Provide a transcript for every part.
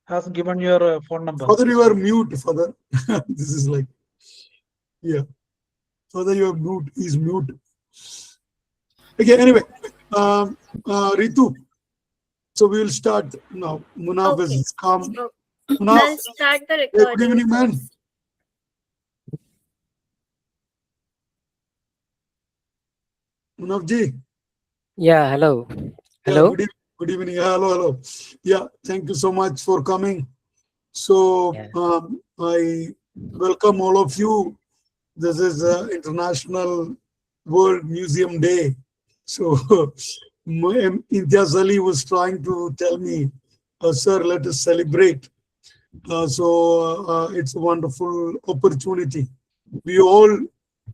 has given your phone number. Father, you are mute, Father. This is like, yeah. Father, you are mute. He's mute. Okay, anyway. Ritu. So we will start now. Munaf Okay. has come. Okay. Munaf, I'll start the hey, recording. good evening, man. first. Munaf ji. Yeah, hello. Yeah, Hello. good evening. Hello, hello. Yeah, thank you so much for coming. So Yeah. I welcome all of you. This is International World Museum Day. So Imtiaz Ali was trying to tell me, sir, let us celebrate. It's a wonderful opportunity. We all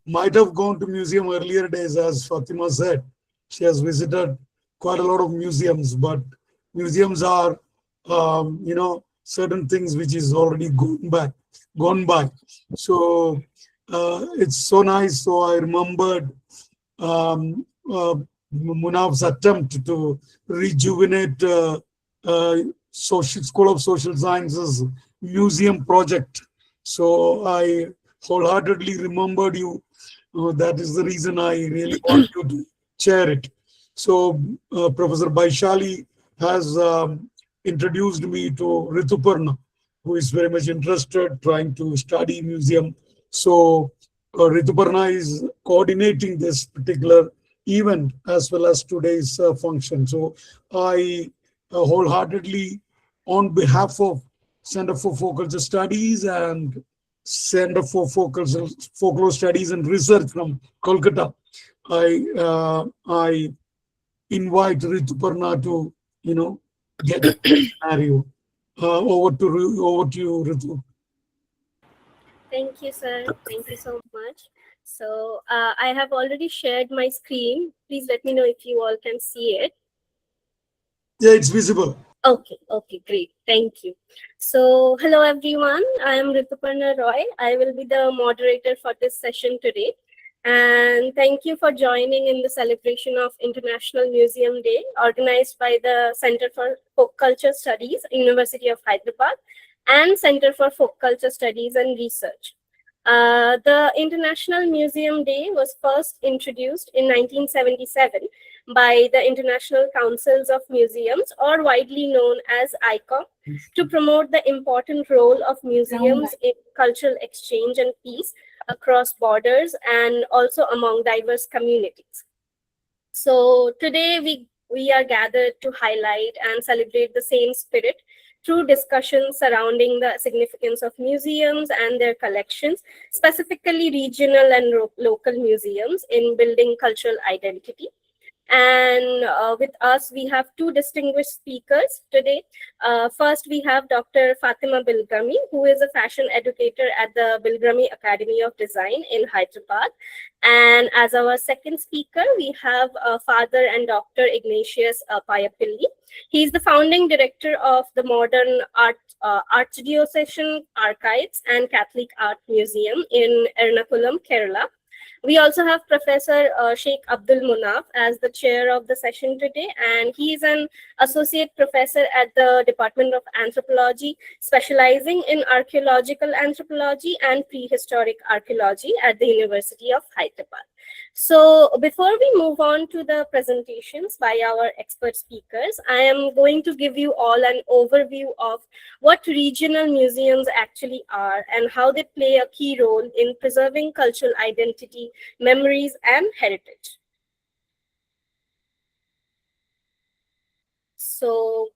might have gone to museum earlier days, as Fatima said. She has visited quite a lot of museums, but museums are, certain things which is already gone by. So it's so nice. So I remembered Munaf's attempt to rejuvenate School of Social Sciences museum project. So I wholeheartedly remembered you. That is the reason I really want you to chair it. So Professor Baishali has introduced me to Rituparna, who is very much interested trying to study museum. So Rituparna is coordinating this particular event as well as today's function. So I wholeheartedly, on behalf of Center for Folklore Studies and Center for Folklore Studies and Research from Kolkata, I invite Rituparna to, get the scenario. Over to you, Ritu. Thank you, sir. Thank you so much. So I have already shared my screen. Please let me know if you all can see it. Yeah, it's visible. Okay, great. Thank you. So, hello everyone. I am Rituparna Roy. I will be the moderator for this session today. And thank you for joining in the celebration of International Museum Day, organized by the Center for Folk Culture Studies, University of Hyderabad, and Center for Folk Culture Studies and Research. The International Museum Day was first introduced in 1977 by the International Councils of Museums, or widely known as ICOM, to promote the important role of museums in cultural exchange and peace across borders and also among diverse communities. So today we are gathered to highlight and celebrate the same spirit through discussions surrounding the significance of museums and their collections, specifically regional and local museums in building cultural identity. And with us, we have two distinguished speakers today. First, we have Dr. Fatima Bilgrami, who is a fashion educator at the Bilgrami Academy of Design in Hyderabad. And as our second speaker, we have Father and Dr. Ignatius Payapilli. He is the founding director of the Modern Art Archdiocesan Archives and Catholic Art Museum in Ernakulam, Kerala. We also have Professor Shaik Abdul Munaf as the chair of the session today, and he is an associate professor at the Department of Anthropology, specializing in archaeological anthropology and prehistoric archaeology at the University of Hyderabad. So before we move on to the presentations by our expert speakers, I am going to give you all an overview of what regional museums actually are and how they play a key role in preserving cultural identity, memories, and heritage. So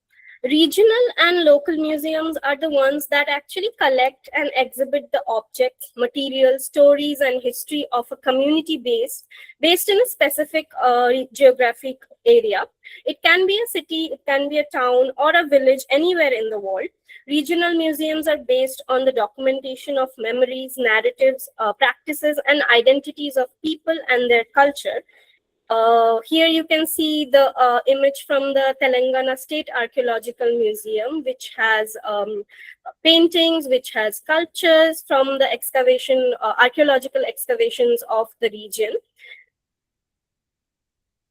regional and local museums are the ones that actually collect and exhibit the objects, materials, stories, and history of a community based in a specific geographic area. It can be a city, it can be a town, or a village anywhere in the world. Regional museums are based on the documentation of memories, narratives, practices, and identities of people and their culture. Here you can see the image from the Telangana State Archaeological Museum, which has paintings, which has sculptures from the archaeological excavations of the region.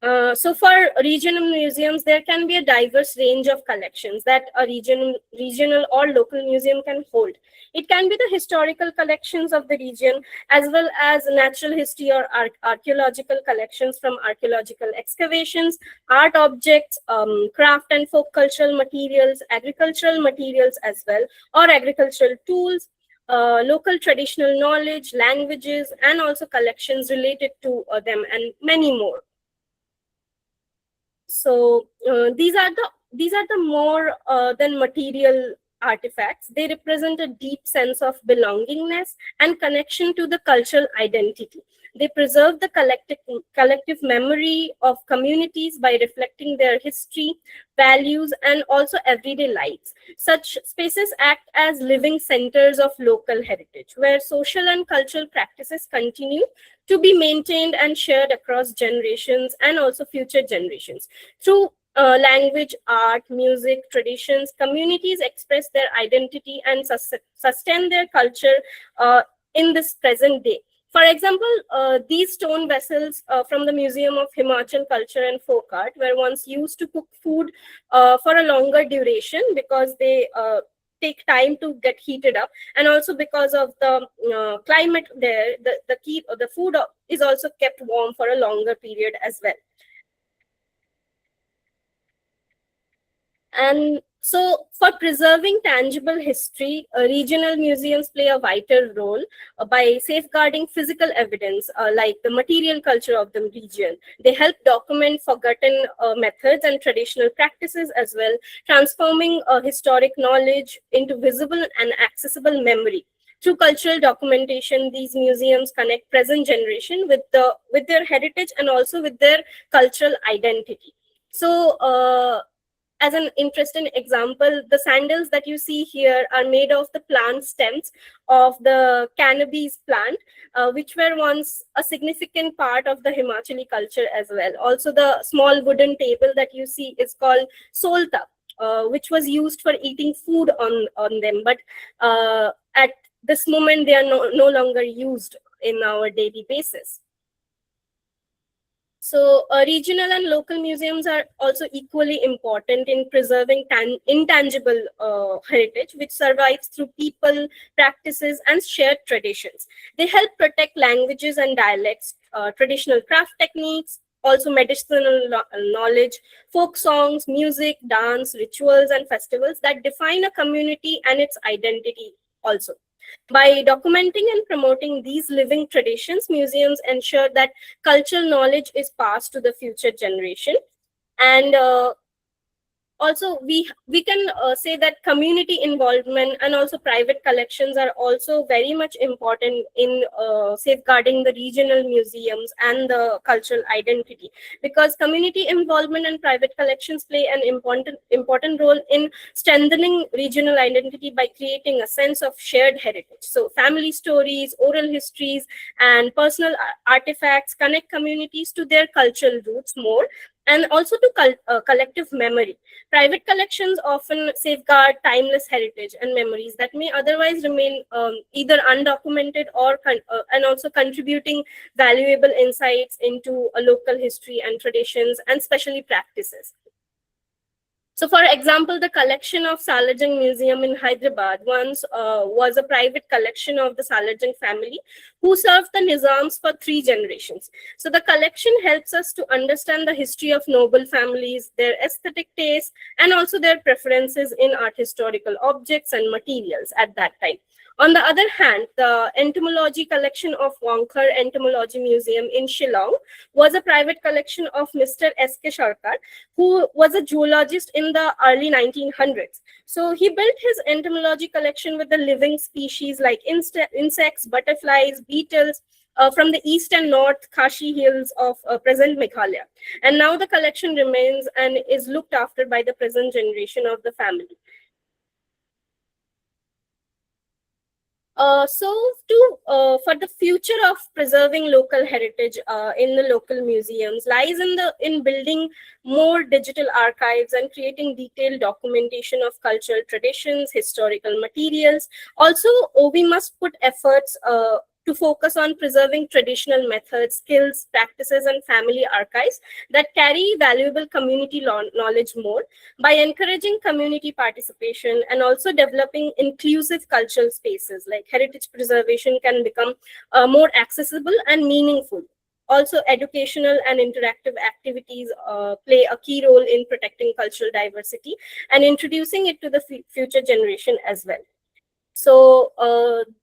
So for regional museums, there can be a diverse range of collections that a regional or local museum can hold. It can be the historical collections of the region, as well as natural history or archaeological collections from archaeological excavations, art objects, craft and folk cultural materials, agricultural materials as well, or agricultural tools, local traditional knowledge, languages, and also collections related to them, and many more. So these are the more than material artifacts. They represent a deep sense of belongingness and connection to the cultural identity. They preserve the collective memory of communities by reflecting their history, values, and also everyday lives. Such spaces act as living centers of local heritage, where social and cultural practices continue to be maintained and shared across generations and also future generations. Through language, art, music, traditions, communities express their identity and sustain their culture in this present day. For example, these stone vessels from the Museum of Himachal Culture and Folk Art were once used to cook food for a longer duration because they take time to get heated up, and also because of the climate there, the food is also kept warm for a longer period as well. And so for preserving tangible history, regional museums play a vital role by safeguarding physical evidence like the material culture of the region. They help document forgotten methods and traditional practices as well, transforming historic knowledge into visible and accessible memory. Through cultural documentation, these museums connect present generation with their heritage and also with their cultural identity. So as an interesting example, the sandals that you see here are made of the plant stems of the cannabis plant, which were once a significant part of the Himachali culture as well. Also, the small wooden table that you see is called solta, which was used for eating food on them. But at this moment, they are no longer used in our daily basis. So regional and local museums are also equally important in preserving intangible heritage, which survives through people, practices, and shared traditions. They help protect languages and dialects, traditional craft techniques, also medicinal knowledge, folk songs, music, dance, rituals, and festivals that define a community and its identity also. By documenting and promoting these living traditions, museums ensure that cultural knowledge is passed to the future generation. And also, we can say that community involvement and also private collections are also very much important in safeguarding the regional museums and the cultural identity, because community involvement and private collections play an important role in strengthening regional identity by creating a sense of shared heritage. So family stories, oral histories, and personal artifacts connect communities to their cultural roots more, and also to collective memory. Private collections often safeguard timeless heritage and memories that may otherwise remain either undocumented or and also contributing valuable insights into a local history and traditions, and especially practices. So for example, the collection of Salajang Museum in Hyderabad once was a private collection of the Salajang family who served the Nizams for 3 generations. So the collection helps us to understand the history of noble families, their aesthetic tastes, and also their preferences in art historical objects and materials at that time. On the other hand, the entomology collection of Wangkar Entomology Museum in Shillong was a private collection of Mr. S.K. Sharkar, who was a zoologist in the early 1900s. So he built his entomology collection with the living species like insects, butterflies, beetles, from the east and north Kashi hills of present Meghalaya. And now the collection remains and is looked after by the present generation of the family. For the future of preserving local heritage in the local museums lies in building more digital archives and creating detailed documentation of cultural traditions, historical materials. Also, we must put efforts to focus on preserving traditional methods, skills, practices, and family archives that carry valuable community knowledge more by encouraging community participation and also developing inclusive cultural spaces like heritage preservation can become more accessible and meaningful. Also, educational and interactive activities play a key role in protecting cultural diversity and introducing it to the future generation as well. So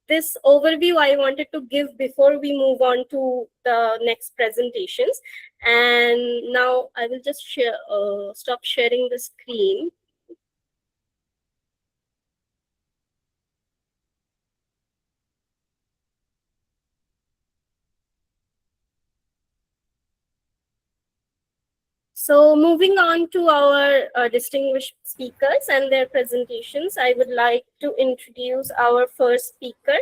this overview I wanted to give before we move on to the next presentations. And now I will just stop sharing the screen. So moving on to our distinguished speakers and their presentations, I would like to introduce our first speaker,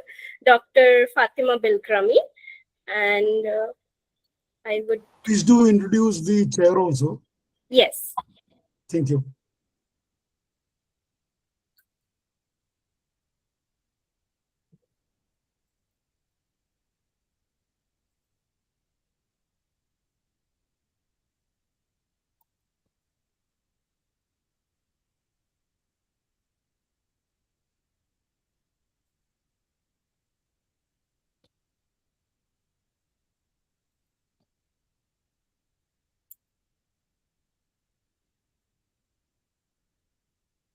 Dr. Fatima Bilkrami. And I would... Please do introduce the chair also. Yes. Thank you.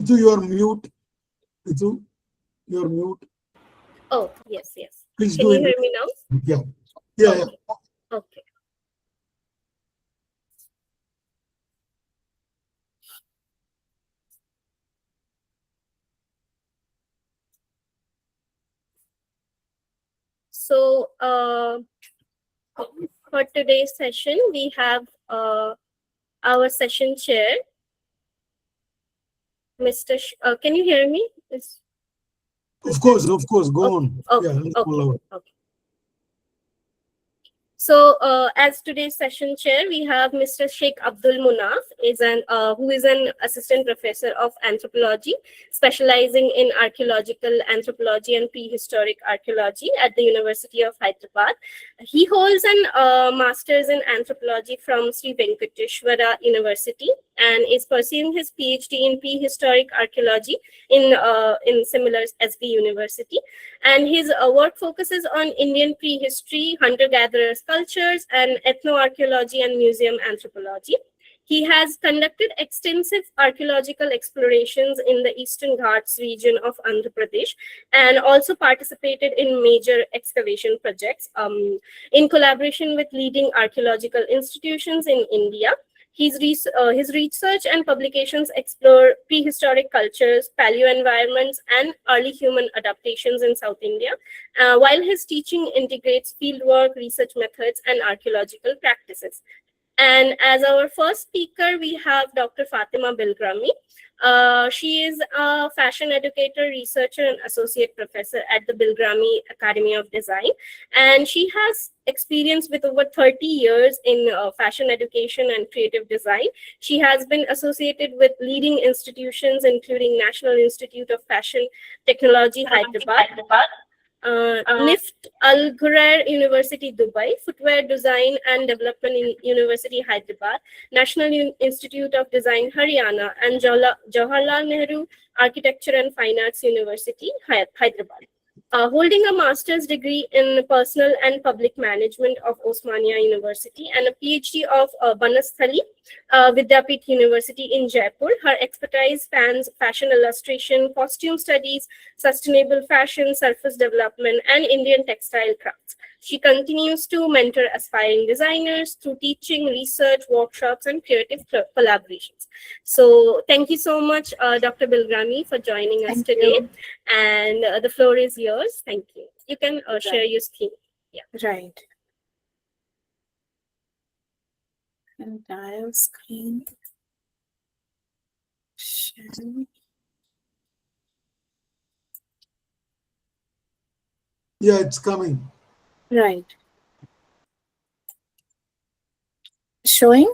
Ritu, you are mute. Ritu, you are mute. Oh, yes, yes. Please Can do you hear me now? Yeah. Yeah, okay. yeah. Okay. So for today's session, we have our session chair, Mr. Can you hear me? Of course, go on. Okay, Yeah, okay. So as today's session chair, we have Mr. Shaik Abdul Munaf, who is an assistant professor of anthropology, specializing in archaeological anthropology and prehistoric archaeology at the University of Hyderabad. He holds an master's in anthropology from Sri Venkateshwara University and is pursuing his PhD in prehistoric archaeology in similar SB University. And his work focuses on Indian prehistory, hunter-gatherers cultures, and ethnoarchaeology and museum anthropology. He has conducted extensive archaeological explorations in the Eastern Ghats region of Andhra Pradesh and also participated in major excavation projects in collaboration with leading archaeological institutions in India. His research and publications explore prehistoric cultures, paleo-environments, and early human adaptations in South India, while his teaching integrates fieldwork, research methods, and archaeological practices. And as our first speaker, we have Dr. Fatima Bilkrami. She is a fashion educator, researcher, and associate professor at the Bilkrami Academy of Design. And she has experience with over 30 years in fashion education and creative design. She has been associated with leading institutions, including National Institute of Fashion Technology, Hyderabad, NIFT Al Ghurair University, Dubai, Footwear Design and Development in University, Hyderabad, National Institute of Design, Haryana, and Jawaharlal Nehru Architecture and Fine Arts University, Hyderabad. Holding a master's degree in personal and public management of Osmania University and a PhD of Banasthali Vidyapith University in Jaipur. Her expertise spans fashion illustration, costume studies, sustainable fashion, surface development, and Indian textile crafts. She continues to mentor aspiring designers through teaching, research, workshops, and creative collaborations. So thank you so much, Dr. Bilkrami, for joining us today. And the floor is yours. Thank you. You can share your screen. Yeah. Right. Entire screen. Sharing. Yeah, it's coming. Right. Showing?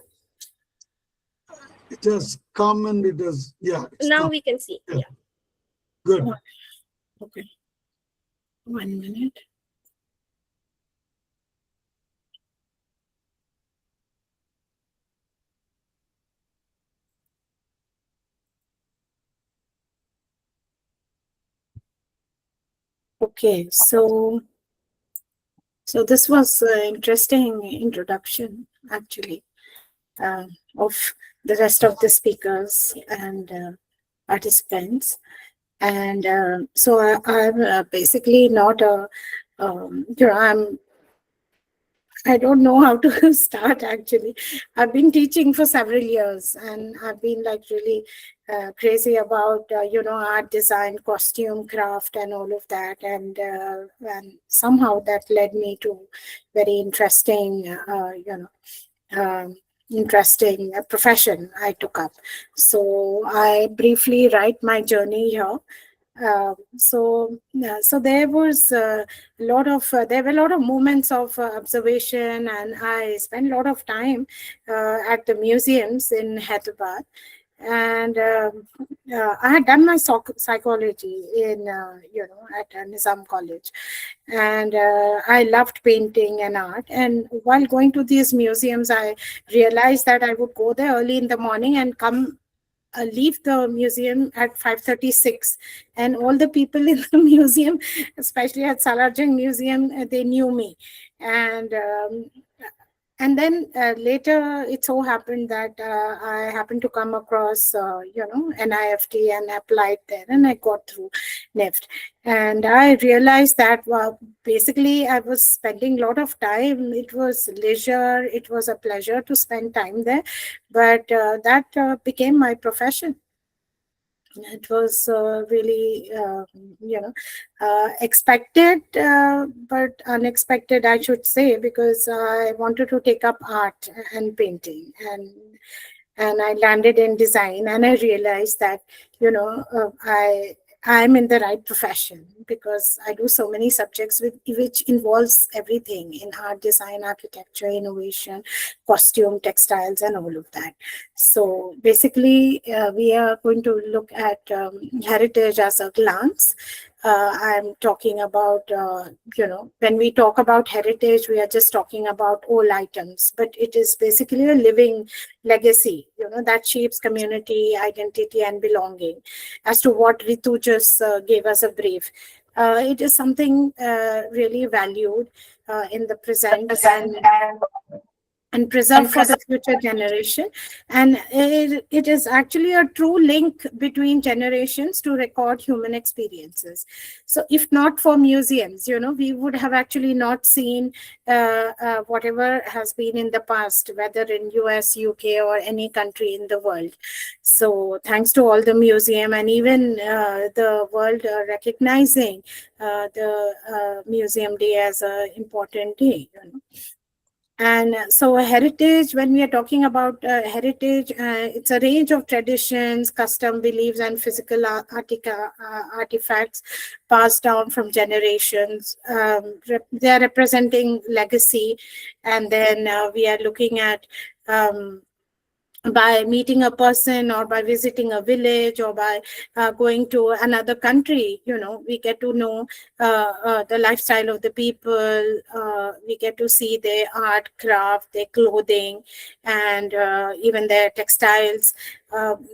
It has come and it has, yeah. Now we can see. Yeah. Yeah. Good. Okay. 1 minute. Okay, so this was an interesting introduction, actually, of the rest of the speakers and participants. And so I'm basically not a, I don't know how to start, actually. I've been teaching for several years, and I've been like really crazy about, art design, costume craft, and all of that. And somehow that led me to very interesting, interesting profession I took up. So I briefly write my journey here. So there was a lot of there were a lot of moments of observation, and I spent a lot of time at the museums in Hyderabad. And I had done my psychology in at Nizam College, and I loved painting and art. And while going to these museums, I realized that I would go there early in the morning and come leave the museum at 5:36, and all the people in the museum, especially at Salarjung Museum, they knew me. And then later it so happened that I happened to come across NIFT, and applied there, and I got through NIFT. And I realized that basically I was spending a lot of time. It was leisure, it was a pleasure to spend time there, but that became my profession. It was really, expected, but unexpected, I should say, because I wanted to take up art and painting, and I landed in design, and I realized that, I'm in the right profession, because I do so many subjects which involves everything in art, design, architecture, innovation, costume, textiles, and all of that. So basically, we are going to look at heritage as a glance. I'm talking about, when we talk about heritage, we are just talking about old items, but it is basically a living legacy, that shapes community, identity, and belonging. As to what Ritu just gave us a brief, it is something really valued in the present, and preserve for the future generation. And it is actually a true link between generations to record human experiences. So if not for museums, we would have actually not seen whatever has been in the past, whether in US, UK, or any country in the world. So thanks to all the museum, and even the world recognizing the Museum Day as an important day. And so heritage, when we are talking about heritage, it's a range of traditions, custom, beliefs, and physical artifacts passed down from generations. They are representing legacy. And then we are looking at by meeting a person, or by visiting a village, or by going to another country, we get to know the lifestyle of the people. We get to see their art, craft, their clothing, and even their textiles.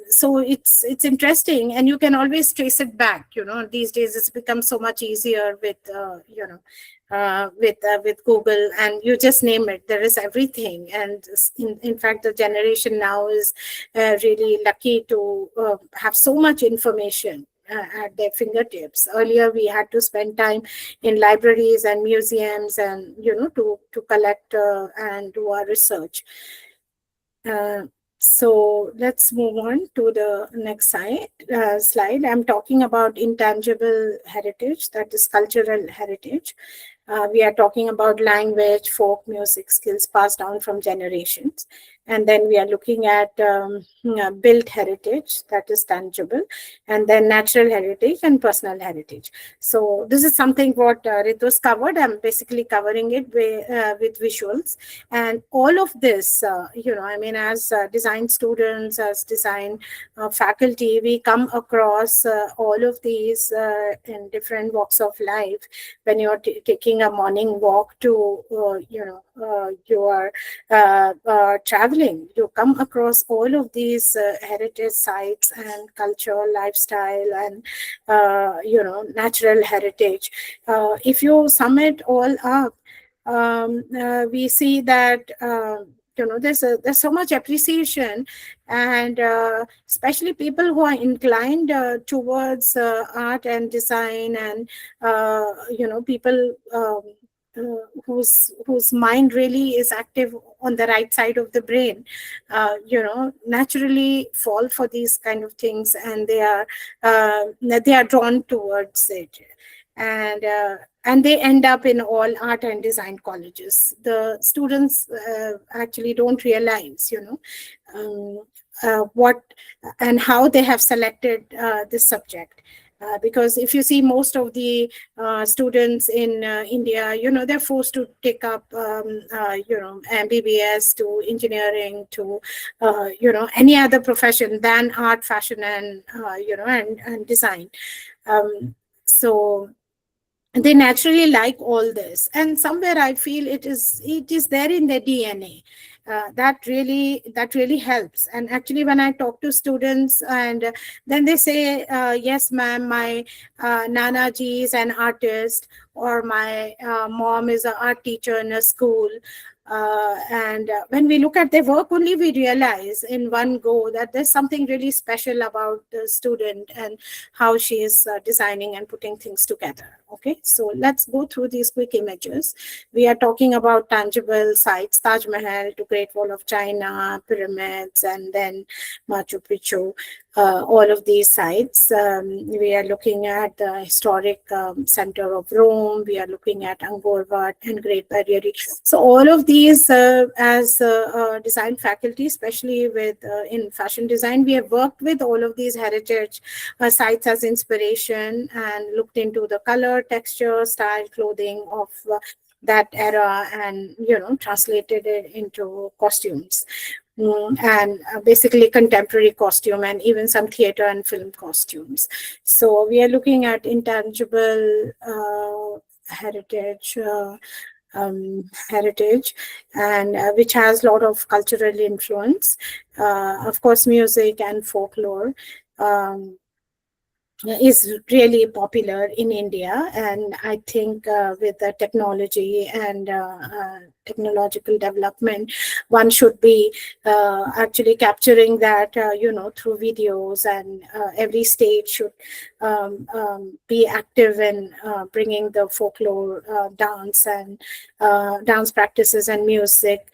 So it's interesting, and you can always trace it back. These days it's become so much easier with with Google, and you just name it, there is everything. And in fact, the generation now is really lucky to have so much information at their fingertips. Earlier, we had to spend time in libraries and museums, and to collect and do our research. So let's move on to the next slide. I'm talking about intangible heritage, that is cultural heritage. We are talking about language, folk music, skills passed down from generations. And then we are looking at built heritage, that is tangible, and then natural heritage and personal heritage. So this is something what Ritu's covered. I'm basically covering it with visuals. And all of this, as design students, as design faculty, we come across all of these in different walks of life. When you're taking a morning walk to, you are traveling, you come across all of these heritage sites and culture, lifestyle, and natural heritage. If you sum it all up, we see that there's so much appreciation, and especially people who are inclined towards art and design, and people whose mind really is active on the right side of the brain, naturally fall for these kind of things, and they are drawn towards it. And they end up in all art and design colleges. The students actually don't realize, what and how they have selected this subject. Because if you see most of the students in India, they're forced to take up, MBBS to engineering to, any other profession than art, fashion, and, and design. So they naturally like all this, and somewhere I feel it is there in their DNA. That really helps. And actually, when I talk to students, and then they say, yes ma'am, my nana ji is an artist, or my mom is an art teacher in a school. And when we look at their work only, we realize in one go that there's something really special about the student and how she is designing and putting things together. Okay, so let's go through these quick images. We are talking about tangible sites, Taj Mahal to Great Wall of China, pyramids, and then Machu Picchu. All of these sites. We are looking at the historic center of Rome. We are looking at Angkor Wat and Great Barrier Reef. So all of these, as design faculty, especially with in fashion design, we have worked with all of these heritage sites as inspiration, and looked into the color, texture, style, clothing of that era, and translated it into costumes. And basically contemporary costume, and even some theater and film costumes. So we are looking at intangible heritage, and which has a lot of cultural influence. Of course, music and folklore is really popular in India, and I think with the technology and technological development, one should be actually capturing that through videos, and every state should be active in bringing the folklore dance and dance practices and music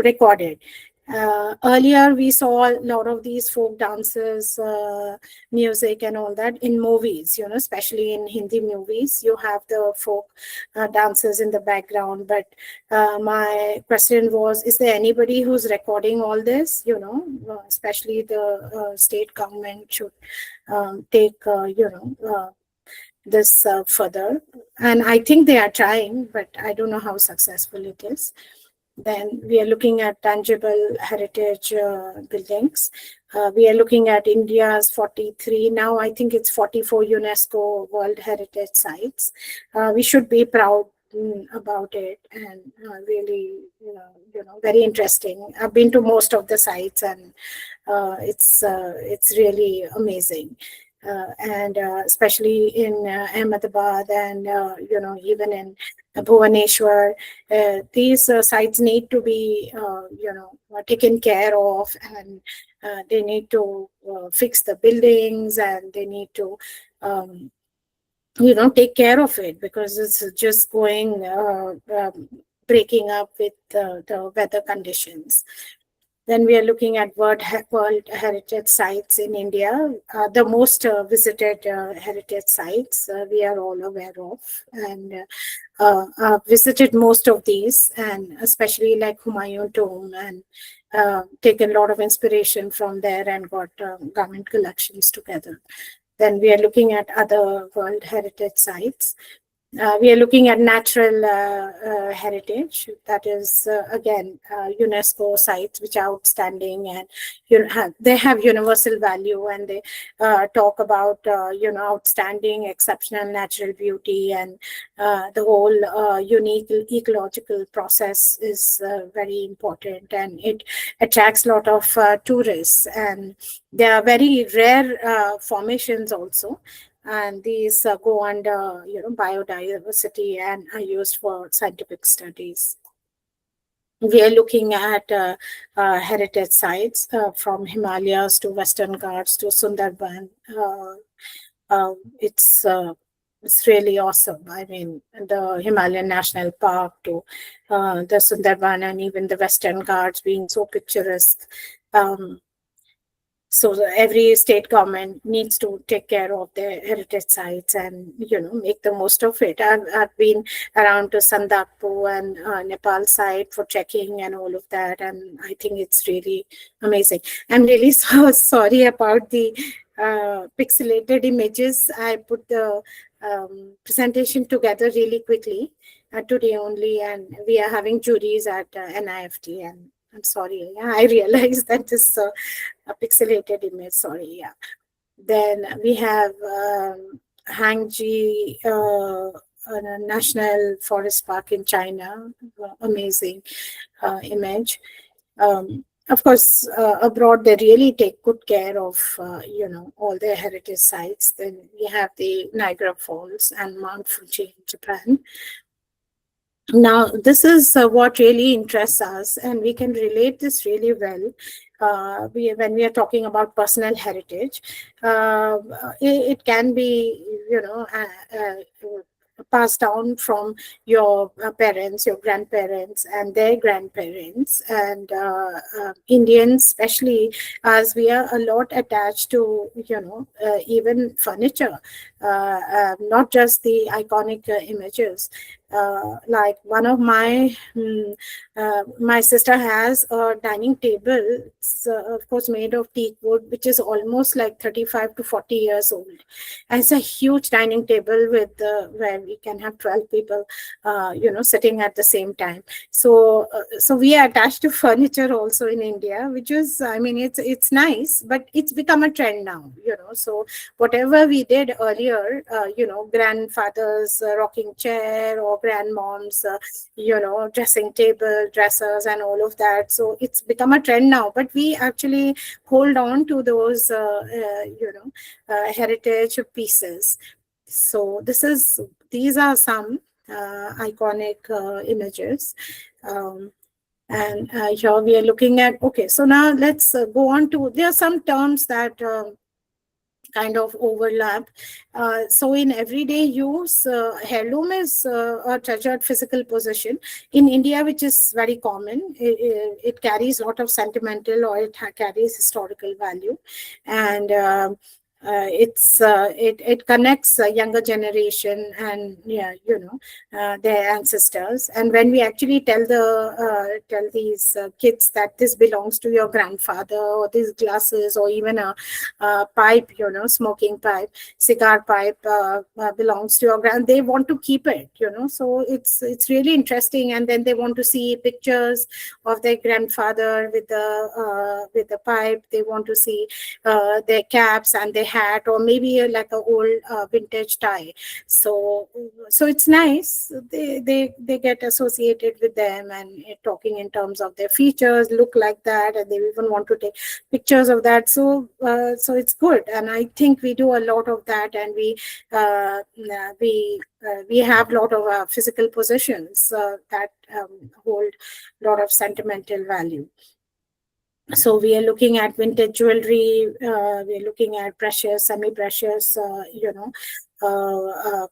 recorded. Earlier, we saw a lot of these folk dances, music, and all that in movies, especially in Hindi movies. You have the folk dances in the background. But my question was, is there anybody who's recording all this? Especially the state government should take, this further. And I think they are trying, but I don't know how successful it is. Then we are looking at tangible heritage buildings. We are looking at India's 43, now I think it's 44 UNESCO World Heritage Sites. We should be proud about it, and really, very interesting. I've been to most of the sites, and it's really amazing. And especially in Ahmedabad, and even in Bhubaneswar, these sites need to be taken care of, and they need to fix the buildings, and they need to take care of it, because it's just going breaking up with the weather conditions. Then we are looking at World Heritage Sites in India, the most visited heritage sites we are all aware of, and I've visited most of these, and especially like Humayun Tomb, and taken a lot of inspiration from there, and got garment collections together. Then we are looking at other World Heritage Sites. We are looking at natural heritage, that is again UNESCO sites which are outstanding, and they have universal value, and they talk about outstanding, exceptional natural beauty, and the whole unique ecological process is very important, and it attracts a lot of tourists, and they are very rare formations also. And these go under biodiversity and are used for scientific studies. We are looking at heritage sites from Himalayas to Western Ghats to Sundarban. It's really awesome. I mean, the Himalayan National Park to the Sundarban and even the Western Ghats being so picturesque. So every state government needs to take care of their heritage sites and make the most of it. I've been around to Sandakpur and Nepal side for trekking and all of that, and I think it's really amazing. I'm really so sorry about the pixelated images. I put the presentation together really quickly today only, and we are having juries at NIFT, and I'm sorry. Yeah, I realized that this a pixelated image. Sorry. Yeah. Then we have Hangji National Forest Park in China. Amazing image. Of course, abroad they really take good care of all their heritage sites. Then we have the Niagara Falls and Mount Fuji in Japan. Now, this is what really interests us, and we can relate this really well when we are talking about personal heritage. It can be, passed down from your parents, your grandparents, and their grandparents, and Indians, especially, as we are a lot attached to, even furniture, not just the iconic images. Like one of my sister has a dining table. It's of course made of teak wood, which is almost like 35 to 40 years old. And it's a huge dining table with where we can have 12 people, sitting at the same time. So we are attached to furniture also in India, which is, I mean, it's nice, but it's become a trend now. So whatever we did earlier, grandfather's rocking chair or grandmom's, dressing table, dressers, and all of that. So it's become a trend now, but we actually hold on to those, heritage pieces. So these are some iconic images. And here we are looking at, okay, so now let's go on to, there are some terms that kind of overlap. So in everyday use, heirloom is a treasured physical possession in India, which is very common. It carries a lot of sentimental, or it carries historical value, and it connects younger generation and their ancestors. And when we actually tell these kids that this belongs to your grandfather, or these glasses, or even a pipe, smoking pipe, cigar pipe belongs to your they want to keep it, so it's really interesting. And then they want to see pictures of their grandfather with the pipe. They want to see their caps and their hat, or maybe like a old vintage tie. So it's nice. They get associated with them, and talking in terms of their features, look like that, and they even want to take pictures of that. So it's good, and I think we do a lot of that, and we have a lot of physical possessions that hold a lot of sentimental value. So we are looking at vintage jewelry, we are looking at precious, semi-precious,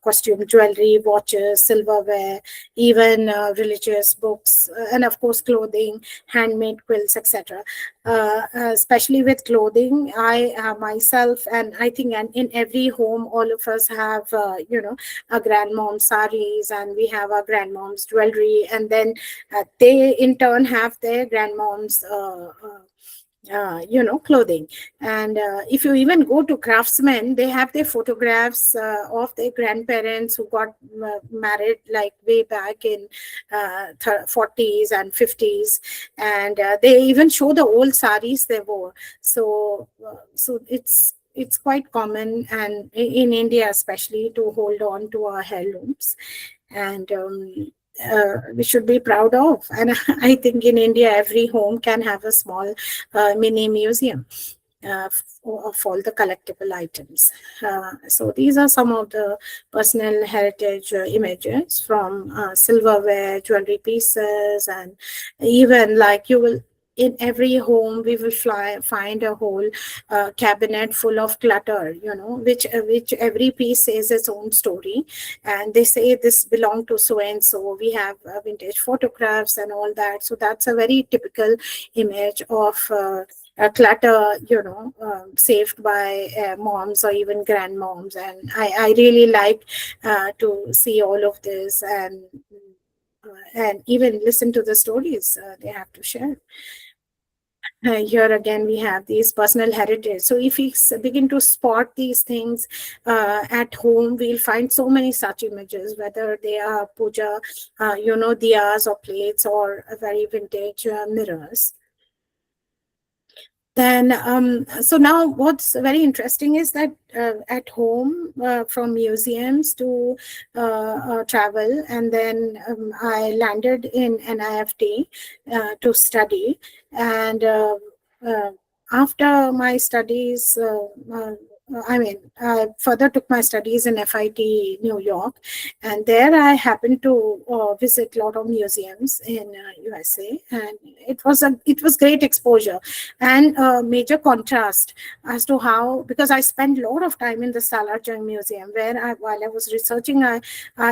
costume jewelry, watches, silverware, even religious books, and of course clothing, handmade quilts, etc. Especially with clothing, I myself, and I think in every home, all of us have, our grandmom's saris, and we have our grandmom's jewelry, and then they in turn have their grandmom's clothing. And if you even go to craftsmen, they have their photographs of their grandparents who got married like way back in 40s and 50s, and they even show the old saris they wore. So it's quite common, and in India especially, to hold on to our heirlooms. And we should be proud of. And I think in India, every home can have a small mini museum of all the collectible items. So these are some of the personal heritage images from silverware, jewelry pieces, and even like you will, in every home we will find a whole cabinet full of clutter, which every piece says its own story, and they say this belonged to so and so. We have vintage photographs and all that. So that's a very typical image of a clutter, saved by moms or even grandmoms. And I really like to see all of this, and even listen to the stories they have to share. Here again, we have these personal heritage. So if we begin to spot these things at home, we'll find so many such images, whether they are puja, diyas or plates, or very vintage mirrors. Then, so now what's very interesting is that at home, from museums to travel, and then I landed in NIFT to study. And after my studies, I further took my studies in FIT New York, and there I happened to visit a lot of museums in USA, and it was great exposure and a major contrast as to how, because I spent a lot of time in the Salarjung Museum, where while I was researching, I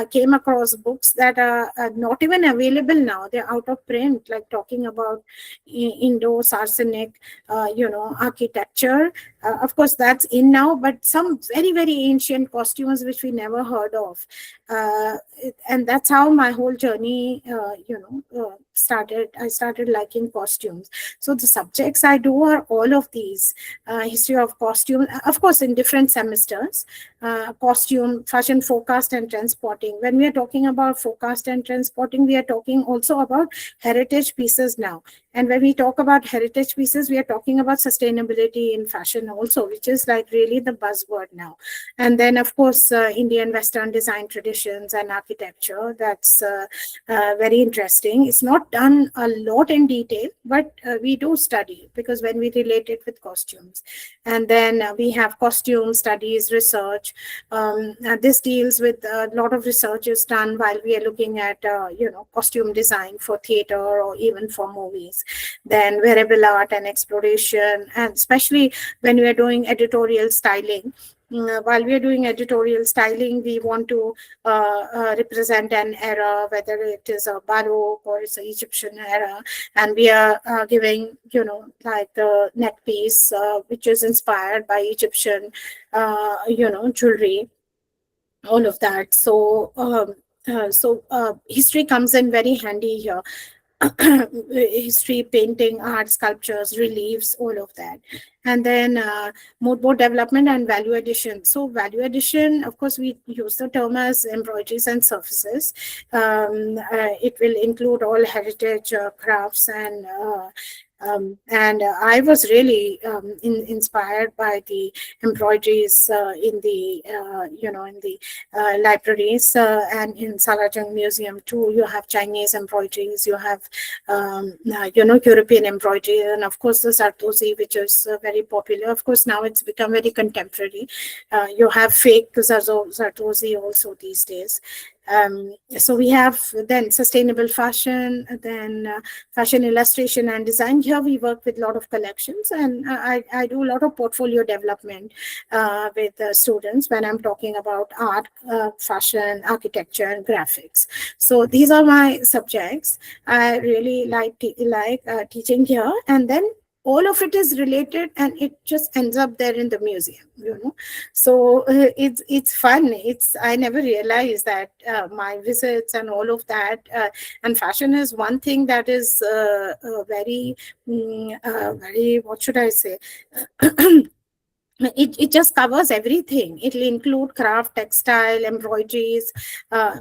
came across books that are not even available now. They're out of print, like talking about Indo-Saracenic, architecture. Of course, that's in now, but some very, very ancient costumes which we never heard of. And that's how my whole journey, started. I started liking costumes. So the subjects I do are all of these. History of costume, of course, in different semesters. Costume, fashion forecast and transporting. When we are talking about forecast and transporting, we are talking also about heritage pieces now. And when we talk about heritage pieces, we are talking about sustainability in fashion also, which is like really the buzzword now. And then, of course, Indian Western design traditions and architecture. That's very interesting. It's not done a lot in detail, but we do study, because when we relate it with costumes. And then we have costume studies, research. This deals with a lot of research is done while we are looking at, costume design for theater or even for movies. Then wearable art and exploration, and especially when we are doing editorial styling. While we are doing editorial styling, we want to represent an era, whether it is a Baroque or it's an Egyptian era, and we are giving, like the neck piece, which is inspired by Egyptian, jewelry, all of that. So, history comes in very handy here. History, painting, art, sculptures, reliefs, all of that. And then mood board development and value addition. So value addition, of course, we use the term as embroideries and surfaces. It will include all heritage crafts, and I was really inspired by the embroideries in the libraries, and in Salarjung Museum too. You have Chinese embroideries, you have European embroidery, and of course the Zardozi, which is very popular. Of course, now it's become very contemporary. You have fake Zardozi also these days. So we have then sustainable fashion, then fashion illustration and design. Here we work with a lot of collections, and I do a lot of portfolio development with students when I'm talking about art, fashion, architecture, and graphics. So these are my subjects. I really like teaching here. And then all of it is related, and it just ends up there in the museum, so it's fun. I never realized that my visits and all of that, and fashion is one thing that is very, what should I say, it just covers everything. It'll include craft, textile, embroideries,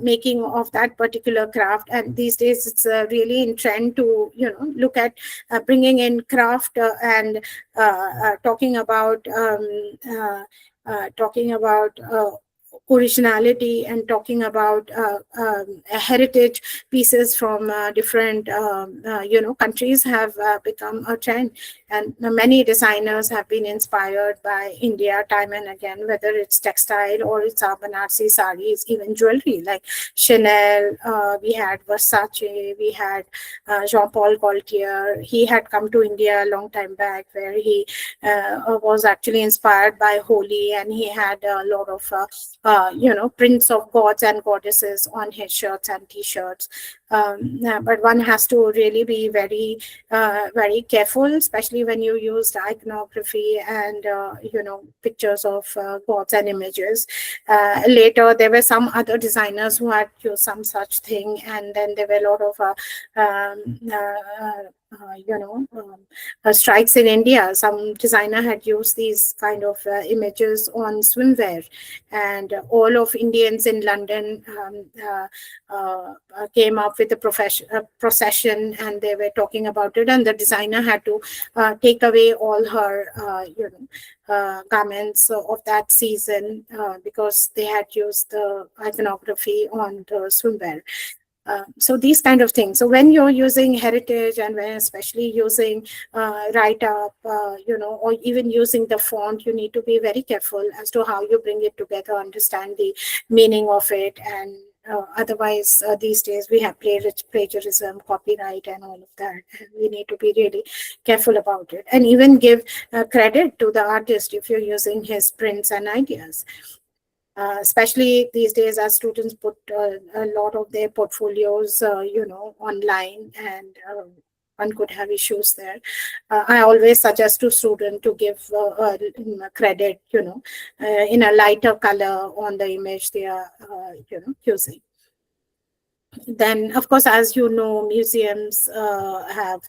making of that particular craft. And these days it's really in trend to look at bringing in craft and talking about originality, and talking about heritage pieces from different countries have become a trend. And many designers have been inspired by India time and again, whether it's textile or it's our Banarsi saris, even jewelry like Chanel. We had Versace, we had Jean-Paul Gaultier. He had come to India a long time back, where he was actually inspired by Holi, and he had a lot of prints of gods and goddesses on his shirts and t-shirts. But one has to really be very, very careful, especially when you use iconography and, pictures of gods and images. Later, there were some other designers who had used some such thing, and then there were a lot of strikes in India. Some designer had used these kind of images on swimwear, and all of Indians in London came up with a procession, and they were talking about it, and the designer had to take away all her garments of that season because they had used the iconography on the swimwear. So these kind of things. So when you're using heritage, and when especially using write-up, or even using the font, you need to be very careful as to how you bring it together, understand the meaning of it, and otherwise these days we have plagiarism, copyright, and all of that. And we need to be really careful about it, and even give credit to the artist if you're using his prints and ideas. Especially these days, as students put a lot of their portfolios, online, and one could have issues there. I always suggest to students to give credit, in a lighter color on the image they are, using. Then, of course, as you know, museums have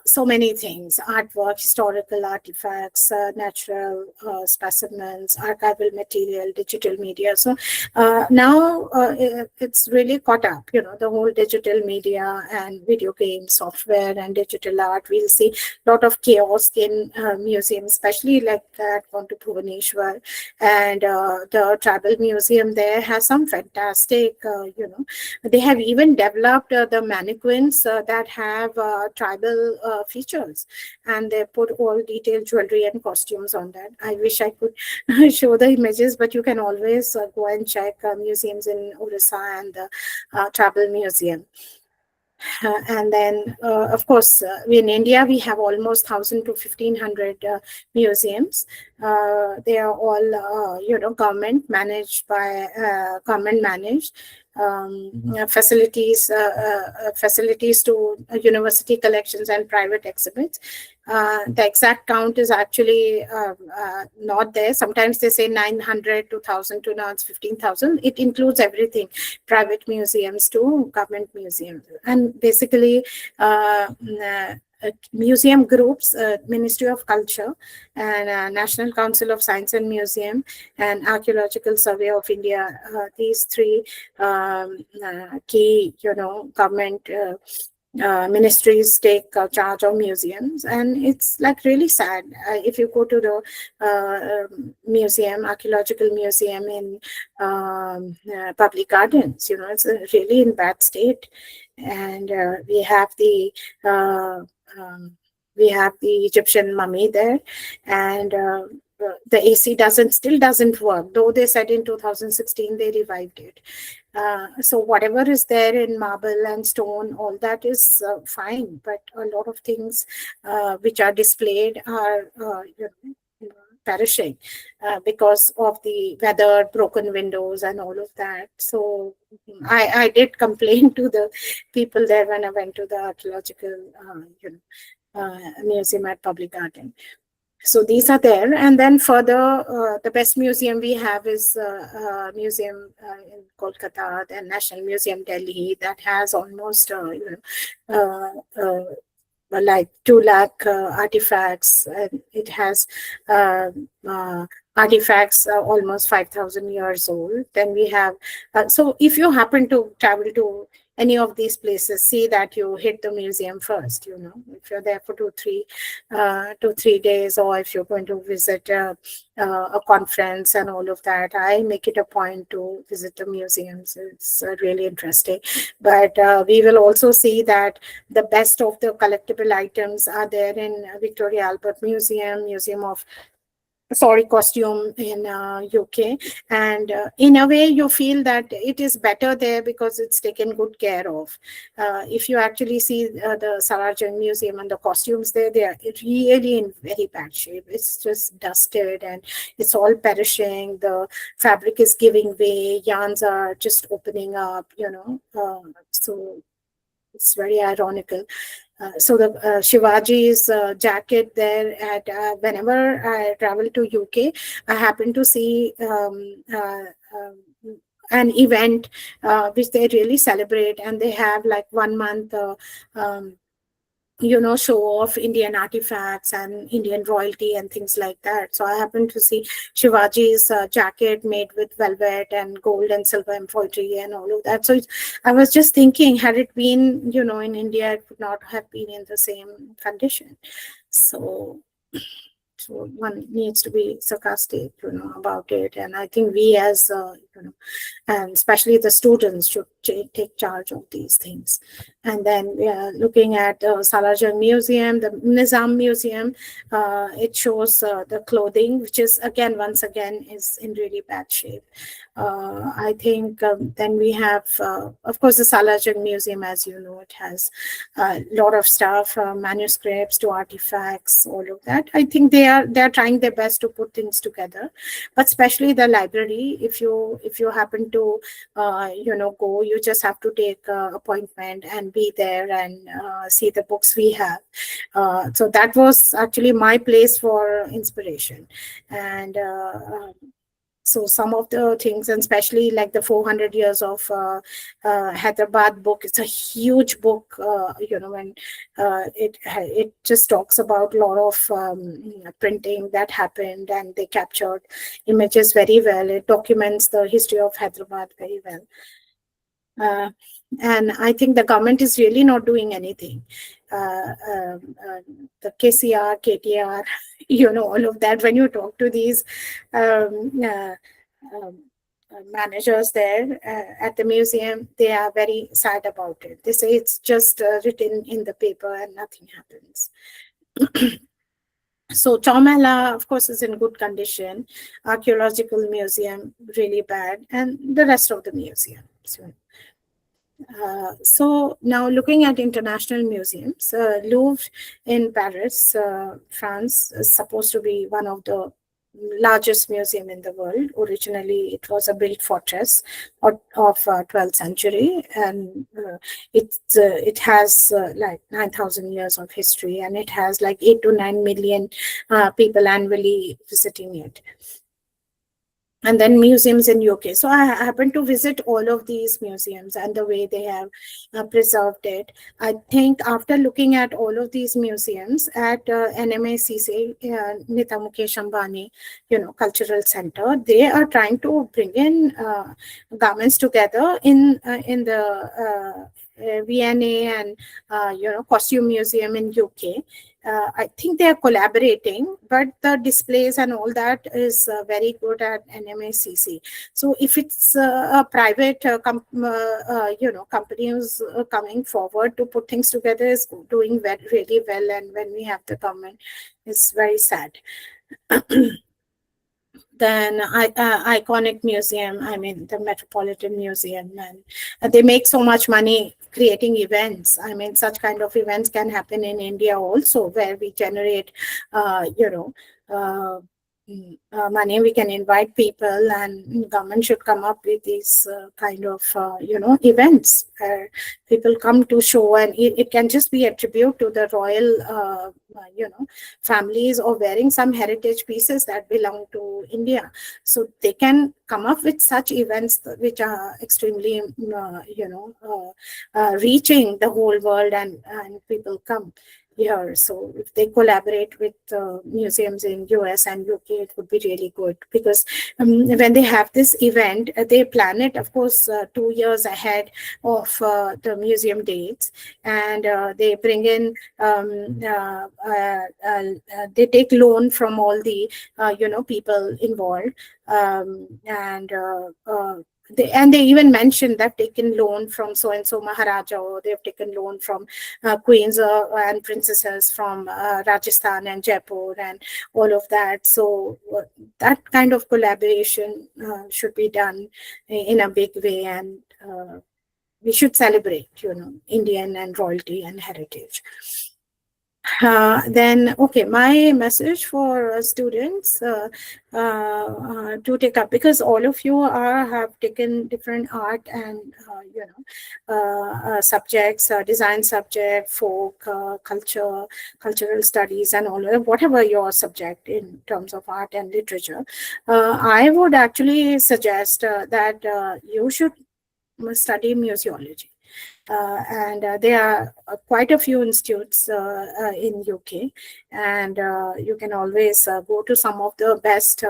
so many things: artwork, historical artifacts, natural specimens, archival material, digital media. So now it's really caught up, the whole digital media and video games, software, and digital art. We'll see a lot of chaos in museums, especially like at Bhubaneswar. And the tribal museum there has some fantastic, they have even developed the mannequins that have tribal features, and they put all detailed jewelry and costumes on that. I wish I could show the images, but you can always go and check museums in Orissa and the tribal museum. And then, of course, in India, we have almost 1,000 to 1,500 museums. They are all, government managed facilities to university collections and private exhibits. The exact count is actually not there. Sometimes they say 900 to 1,000 to now it's 15,000. It includes everything, private museums to government museums. And basically, museum groups, Ministry of Culture, and National Council of Science and Museum, and Archaeological Survey of India. These three key, government ministries take charge of museums, and it's like really sad. If you go to the museum, archaeological museum in public gardens, it's really in bad state. And we have the Egyptian mummy there, and the AC still doesn't work, though they said in 2016 they revived it. So whatever is there in marble and stone, all that is fine, but a lot of things which are displayed are perishing because of the weather, broken windows, and all of that. So I did complain to the people there when I went to the archaeological museum at Public Garden. So these are there, and then further, the best museum we have is museum in Kolkata, the National Museum Delhi, that has almost like 2 lakh artifacts, and it has artifacts almost 5,000 years old. Then we have, so if you happen to travel to any of these places, see that you hit the museum first. If you're there for 2-3 days, or if you're going to visit a conference and all of that, I make it a point to visit the museums. It's really interesting. But we will also see that the best of the collectible items are there in Victoria Albert Museum of costume in UK, and in a way you feel that it is better there because it's taken good care of. If you actually see the Salarjung Museum and the costumes there, they are really in very bad shape. It's just dusted and it's all perishing. The fabric is giving way, yarns are just opening up, so it's very ironical. So the Shivaji's jacket there, at whenever I travel to UK, I happen to see an event which they really celebrate, and they have like 1 month show of Indian artifacts and Indian royalty and things like that. So I happened to see Shivaji's jacket made with velvet and gold and silver embroidery and all of that. So I was just thinking, had it been, in India, it would not have been in the same condition. So one needs to be sarcastic, about it. And I think we as, and especially the students should take charge of these things. And then we are looking at Salarjung Museum, the Nizam Museum. It shows the clothing, which is once again is in really bad shape. I think then we have, of course, the Salarjung Museum, as you know, it has a lot of stuff, manuscripts to artifacts, all of that. I think they are trying their best to put things together, but especially the library. If you happen to go, you just have to take an appointment and be there and see the books we have. So that was actually my place for inspiration. And so some of the things, and especially like the 400 years of Hyderabad book, it's a huge book, when it just talks about a lot of printing that happened, and they captured images very well. It documents the history of Hyderabad very well. And I think the government is really not doing anything. The KCR, KTR, all of that. When you talk to these managers there at the museum, they are very sad about it. They say it's just written in the paper and nothing happens. So Chaumela, of course, is in good condition. Archaeological Museum, really bad, and the rest of the museum. So now looking at international museums, Louvre in Paris, France, is supposed to be one of the largest museum in the world. Originally, it was a built fortress of 12th century, and it has like 9,000 years of history, and it has like 8 to 9 million people annually visiting it. And then museums in UK. So I happened to visit all of these museums and the way they have preserved it. I think after looking at all of these museums at NMACC, Nita Mukesh Ambani, Cultural Center, they are trying to bring in garments together in the V&A and Costume Museum in UK. I think they are collaborating, but the displays and all that is very good at NMACC. So if it's a private company who's coming forward to put things together, is doing really well, and when we have the government, it's very sad. Then Iconic Museum, the Metropolitan Museum, and they make so much money creating events. Such kind of events can happen in India also, where we generate, money, we can invite people, and government should come up with these kind of events where people come to show, and it can just be a tribute to the royal families, or wearing some heritage pieces that belong to India. So they can come up with such events which are extremely reaching the whole world, and people come here. So if they collaborate with museums in US and UK, it would be really good, because when they have this event, they plan it, of course, 2 years ahead of the museum dates, and they bring in they take loan from all the people involved, and they even mentioned that taken loan from so and so Maharaja, or they've taken loan from queens and princesses from Rajasthan and Jaipur and all of that. So that kind of collaboration should be done in a big way, and we should celebrate Indian and royalty and heritage. Then, okay, my message for students to take up, because all of you have taken different art and subjects, design subject, folk, culture, cultural studies, and all of whatever your subject in terms of art and literature. I would actually suggest that you should study museology. And there are quite a few institutes in UK, and you can always go to some of the best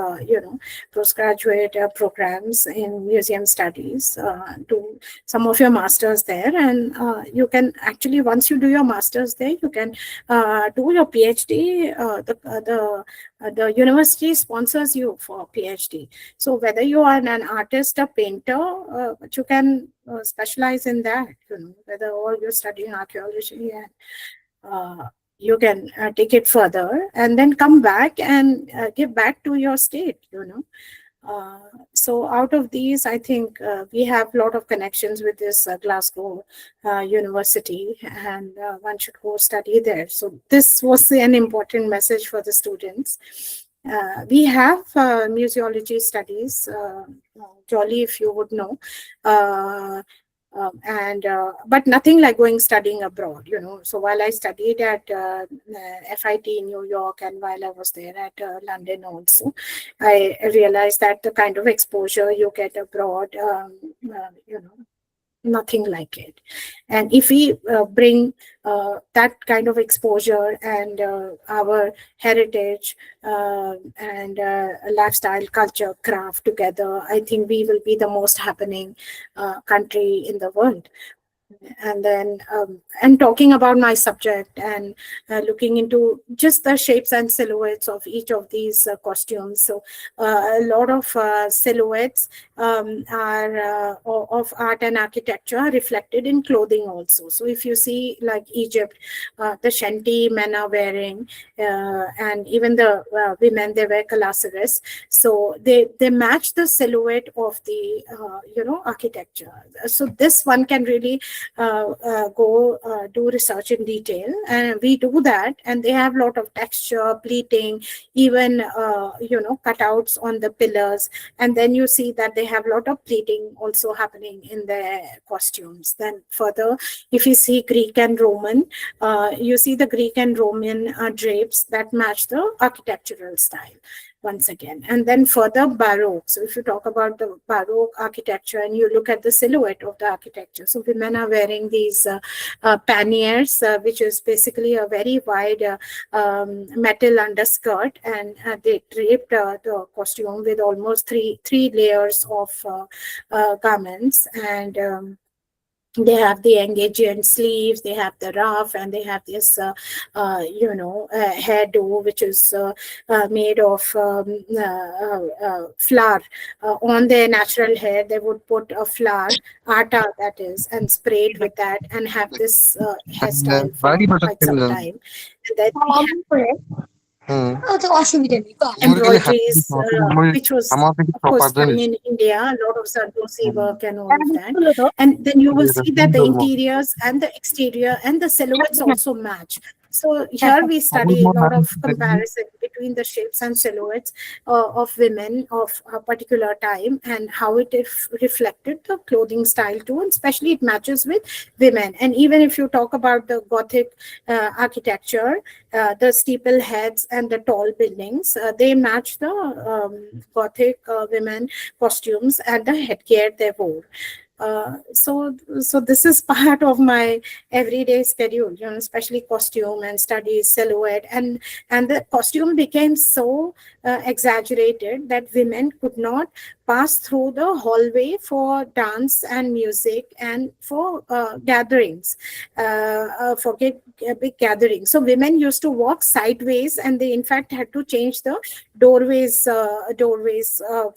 postgraduate programs in museum studies, do some of your masters there, and you can actually, once you do your masters there, you can do your PhD. The university sponsors you for PhD. So whether you are an artist, a painter, but you can specialize in that, whether or you're studying archaeology, and you can take it further and then come back and give back to your state, So out of these, I think we have a lot of connections with this Glasgow University, and one should go study there. So this was an important message for the students. We have museology studies, Jolly, if you would know, but nothing like going studying abroad, So while I studied at FIT in New York, and while I was there at London also, I realized that the kind of exposure you get abroad, nothing like it. And if we bring that kind of exposure and our heritage and lifestyle, culture, craft together, I think we will be the most happening country in the world. And then and talking about my subject and looking into just the shapes and silhouettes of each of these costumes. So a lot of silhouettes are of art and architecture are reflected in clothing also. So if you see like Egypt, the shanty men are wearing, and even the women, they wear calasiris. So they match the silhouette of the architecture. So this one can really go do research in detail, and we do that, and they have a lot of texture, pleating, even cutouts on the pillars, and then you see that they have a lot of pleating also happening in their costumes. Then further, if you see Greek and Roman, you see the Greek and Roman drapes that match the architectural style once again. And then further Baroque. So if you talk about the Baroque architecture and you look at the silhouette of the architecture, so women are wearing these panniers, which is basically a very wide metal underskirt, and they draped the costume with almost three layers of garments, and they have the engagement sleeves, they have the ruff, and they have this, hairdo, which is made of flour. On their natural hair, they would put a flour, atta that is, and spray it with that, and have this hairstyle for quite some time. And then embroideries, which was, of course, done in India, a lot of Sardosi work and all of that. And then you will see that the interiors and the exterior and the silhouettes also match. So here we study a lot of comparison between the shapes and silhouettes of women of a particular time and how it reflected the clothing style too, and especially it matches with women. And even if you talk about the Gothic architecture, the steeple heads and the tall buildings, they match the Gothic women costumes and the headgear they wore. So this is part of my everyday schedule, especially costume and studies, silhouette, and the costume became so exaggerated that women could not pass through the hallway for dance and music and for gatherings, for big gatherings. So women used to walk sideways, and they in fact had to change the doorways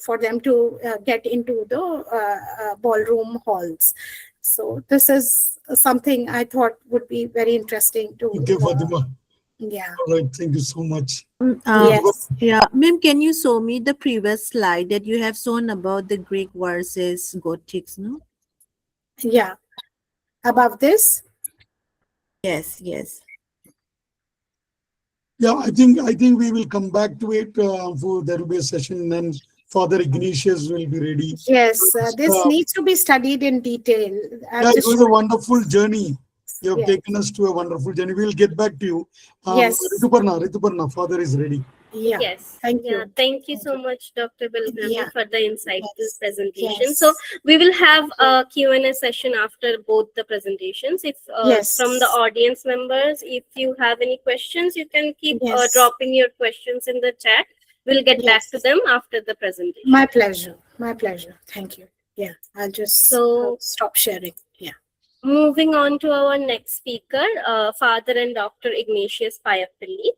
for them to get into the ballroom halls. So this is something I thought would be very interesting to. Okay, Fatima. Yeah. All right. Thank you so much. Yes. Yeah, ma'am, can you show me the previous slide that you have shown about the Greek versus Gothics, no? Yeah. Above this? Yes, yes. Yeah, I think we will come back to it. There will be a session, and Father Ignatius will be ready. Yes, this needs to be studied in detail. Yeah, it was a wonderful journey. You have Yes. taken us to a wonderful journey. We'll get back to you. Yes. Rituparna, Father is ready. Yeah. Yes. Thank you. Thank you so much, Dr. Bilgrami, Yeah. for the insightful Yes. presentation. Yes. So we will have a Q&A session after both the presentations. If Yes. from the audience members, if you have any questions, you can keep Yes. dropping your questions in the chat. We'll get back to Yes. them after the presentation. My pleasure. My pleasure. Thank you. Yeah. I'll just stop sharing. Yeah. Moving on to our next speaker, Father and Dr. Ignatius Payapalli.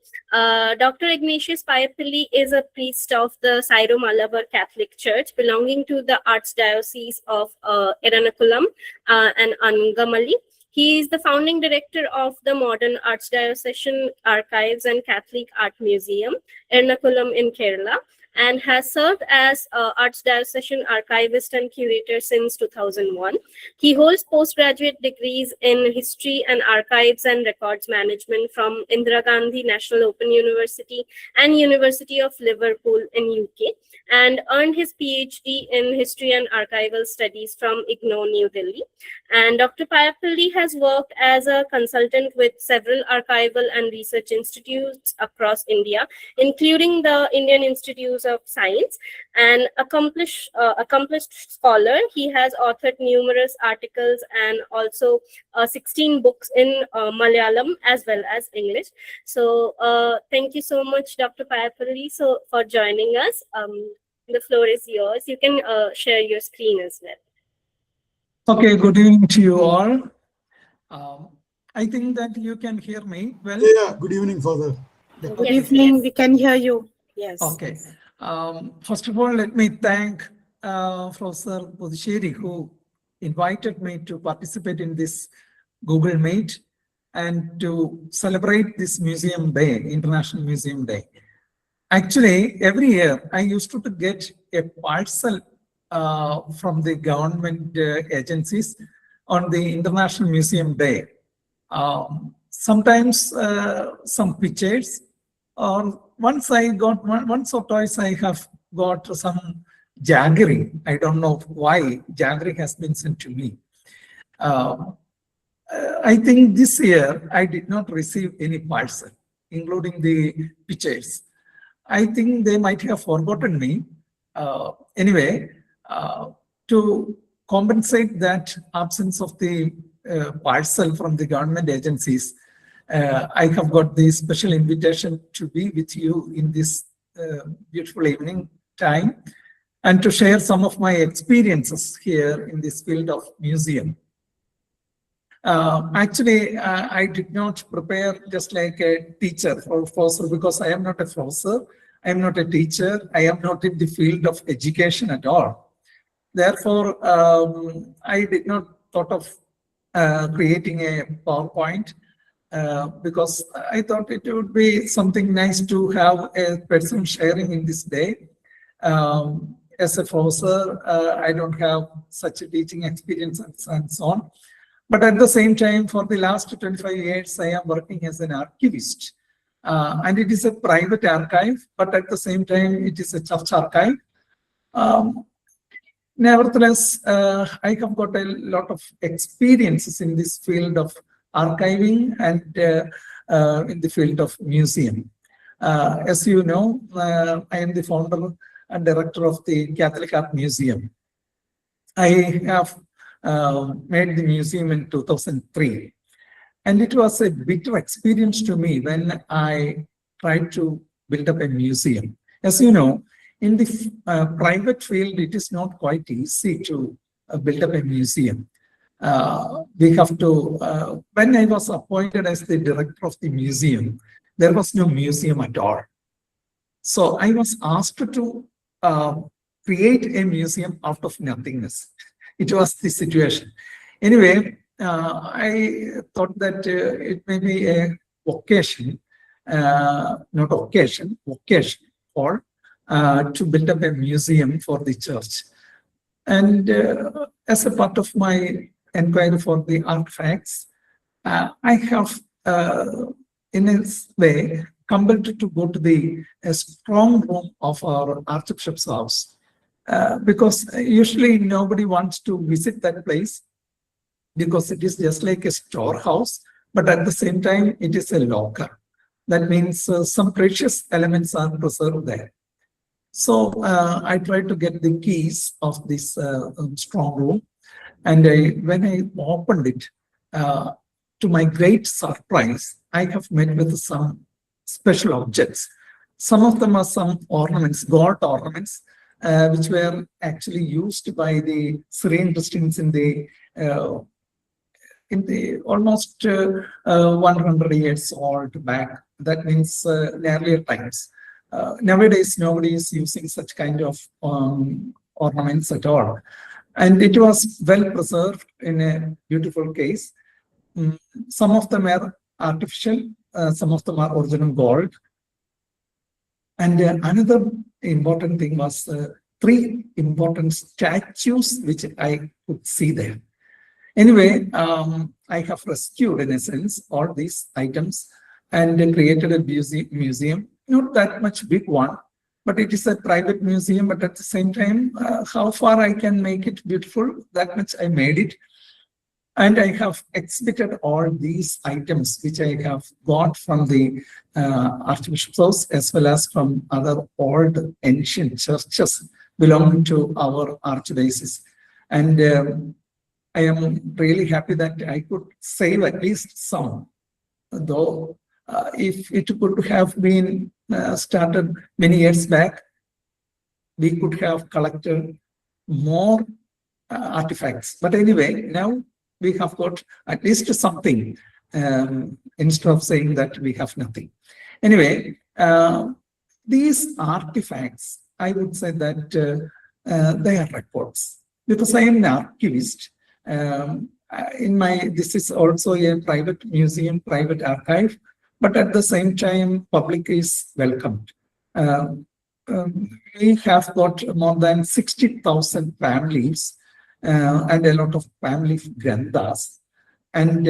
Dr. Ignatius Payapalli is a priest of the Syro-Malabar Catholic Church belonging to the Archdiocese of Ernakulam and Angamali. He is the founding director of the Modern Archdiocesan Archives and Catholic Art Museum, Ernakulam in Kerala, and has served as Archdiocesan Archivist and Curator since 2001. He holds postgraduate degrees in History and Archives and Records Management from Indira Gandhi National Open University and University of Liverpool in UK, and earned his PhD in History and Archival Studies from IGNOU, New Delhi. And Dr. Payapalli has worked as a consultant with several archival and research institutes across India, including the Indian Institutes of Science. An accomplished scholar, he has authored numerous articles and also 16 books in Malayalam as well as English. So thank you so much, Dr. Payapalli, for joining us. The floor is yours. You can share your screen as well. Okay, good evening to you all. I think that you can hear me well. Yeah, good evening, Father. Good Yes, evening. yes. We can hear you. Yes. Okay. First of all, let me thank Professor Puducherry, who invited me to participate in this Google Meet and to celebrate this Museum Day, International Museum Day. Actually, every year I used to get a parcel from the government agencies on the International Museum Day. Sometimes some pictures, or once or twice I have got some jaggery. I don't know why jaggery has been sent to me. I think this year I did not receive any parcel, including the pictures. I think they might have forgotten me. Anyway, to compensate that absence of the parcel from the government agencies, I have got the special invitation to be with you in this beautiful evening time and to share some of my experiences here in this field of museum. Actually, I did not prepare just like a teacher or professor, because I am not a professor, I am not a teacher, I am not in the field of education at all. Therefore, I did not thought of creating a PowerPoint because I thought it would be something nice to have a person sharing in this day. As a professor, I don't have such a teaching experience and so on. But at the same time, for the last 25 years, I am working as an archivist. And it is a private archive, but at the same time, it is a church archive. Nevertheless, I have got a lot of experiences in this field of archiving and in the field of museum. As you know, I am the founder and director of the Catholic Art Museum. I have made the museum in 2003. And it was a bitter experience to me when I tried to build up a museum. As you know, in the private field, it is not quite easy to build up a museum. We have to, when I was appointed as the director of the museum, there was no museum at all. So I was asked to create a museum out of nothingness. It was the situation. Anyway, I thought that it may be a vocation, not occasion, vocation, or to build up a museum for the church. And as a part of my inquiry for the artifacts, I have, in a way, compelled to go to the strong room of our Archbishop's house. Because usually nobody wants to visit that place because it is just like a storehouse, but at the same time, it is a locker. That means some precious elements are preserved there. So I tried to get the keys of this strong room. And when I opened it, to my great surprise, I have met with some special objects. Some of them are some ornaments, gold ornaments, which were actually used by the Syrian Christians in the almost 100 years old back. That means in earlier times. Nowadays, nobody is using such kind of ornaments at all. And it was well preserved in a beautiful case. Some of them are artificial, some of them are original gold. And another important thing was 3 important statues which I could see there. Anyway, I have rescued, in a sense, all these items and created a museum. Not that much big one, but it is a private museum. But at the same time, how far I can make it beautiful, that much I made it. And I have exhibited all these items which I have got from the Archbishop's house as well as from other old ancient churches belonging to our archdiocese. And I am really happy that I could save at least some, though if it could have been started many years back, we could have collected more artifacts. But anyway, now we have got at least something instead of saying that we have nothing. Anyway, these artifacts, I would say that they are records, because I am an archivist. This is also a private museum, private archive, but at the same time, public is welcomed. We have got more than 60,000 families and a lot of family granthas. And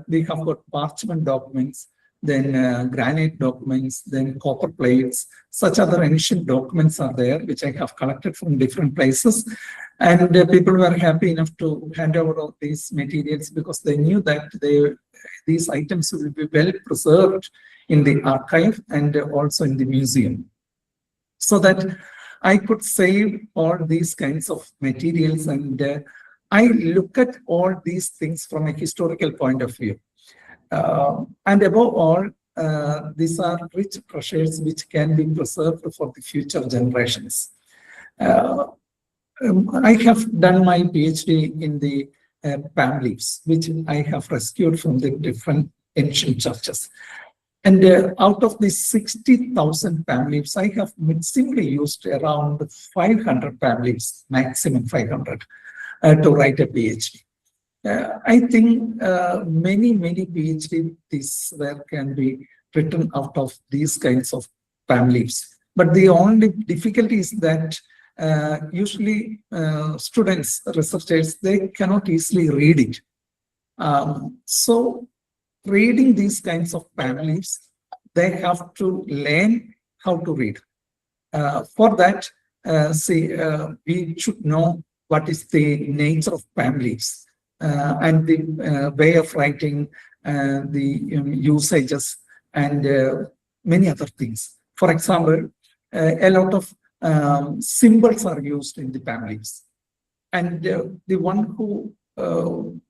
we have got parchment documents, then granite documents, then copper plates. Such other ancient documents are there, which I have collected from different places. And people were happy enough to hand over all these materials because they knew that these items will be well preserved in the archive and also in the museum. So that I could save all these kinds of materials, and I look at all these things from a historical point of view. And above all, these are rich treasures which can be preserved for the future generations. I have done my PhD in the palm leaves, which I have rescued from the different ancient churches. And out of the 60,000 palm leaves, I have simply used around 500 palm leaves, maximum 500, to write a PhD. I think many PhD thesis work can be written out of these kinds of palm leaves. But the only difficulty is that usually students, researchers, they cannot easily read it. So reading these kinds of families, they have to learn how to read. For that, we should know what is the nature of families and the way of writing, the usages, and many other things. For example, a lot of symbols are used in the families. And the one who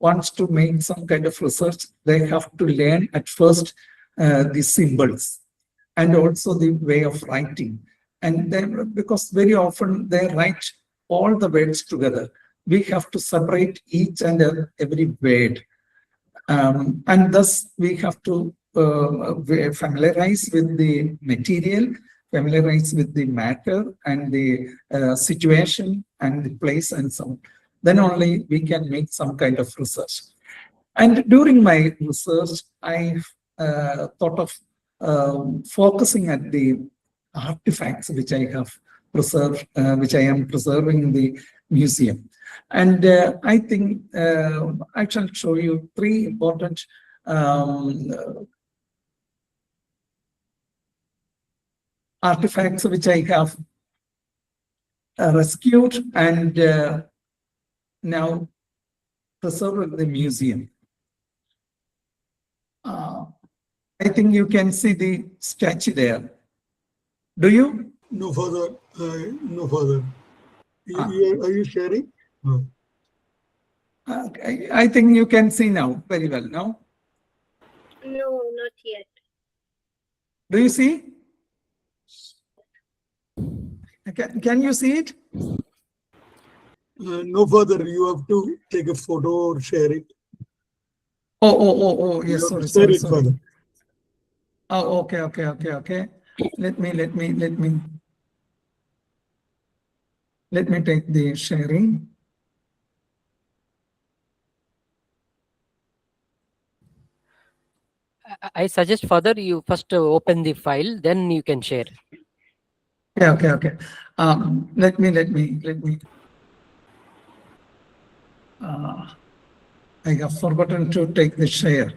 wants to make some kind of research, they have to learn at first the symbols and also the way of writing. And then, because very often they write all the words together, we have to separate each and every word. And thus we have to familiarize with the material, familiarize with the matter and the situation and the place and so on. Then only we can make some kind of research. And during my research, I thought of focusing at the artifacts which I have preserved, which I am preserving in the museum. And I think I shall show you three important artifacts which I have rescued and now preserved in the museum. I think you can see the statue there. Do you? No further. No further. Are you sharing? No. I think you can see now very well. No? No, not yet. Do you see? Can you see it? No further. You have to take a photo or share it. Oh, yes, You have to sorry. share it further. Oh, okay. Let me take the sharing. I suggest further you first open the file, then you can share. Yeah, okay. Let me. I have forgotten to take the share.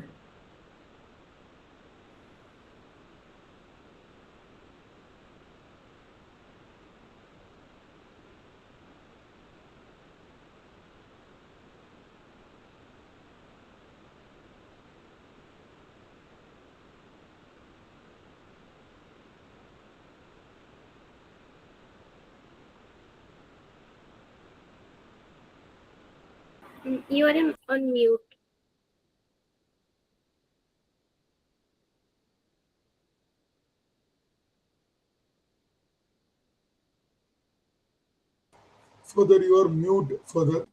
You are on mute. Further, you are mute. Further,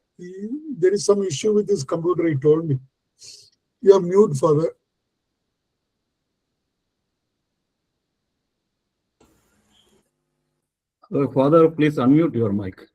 there is some issue with this computer. He told me. You are mute. Further. Father, please unmute your mic.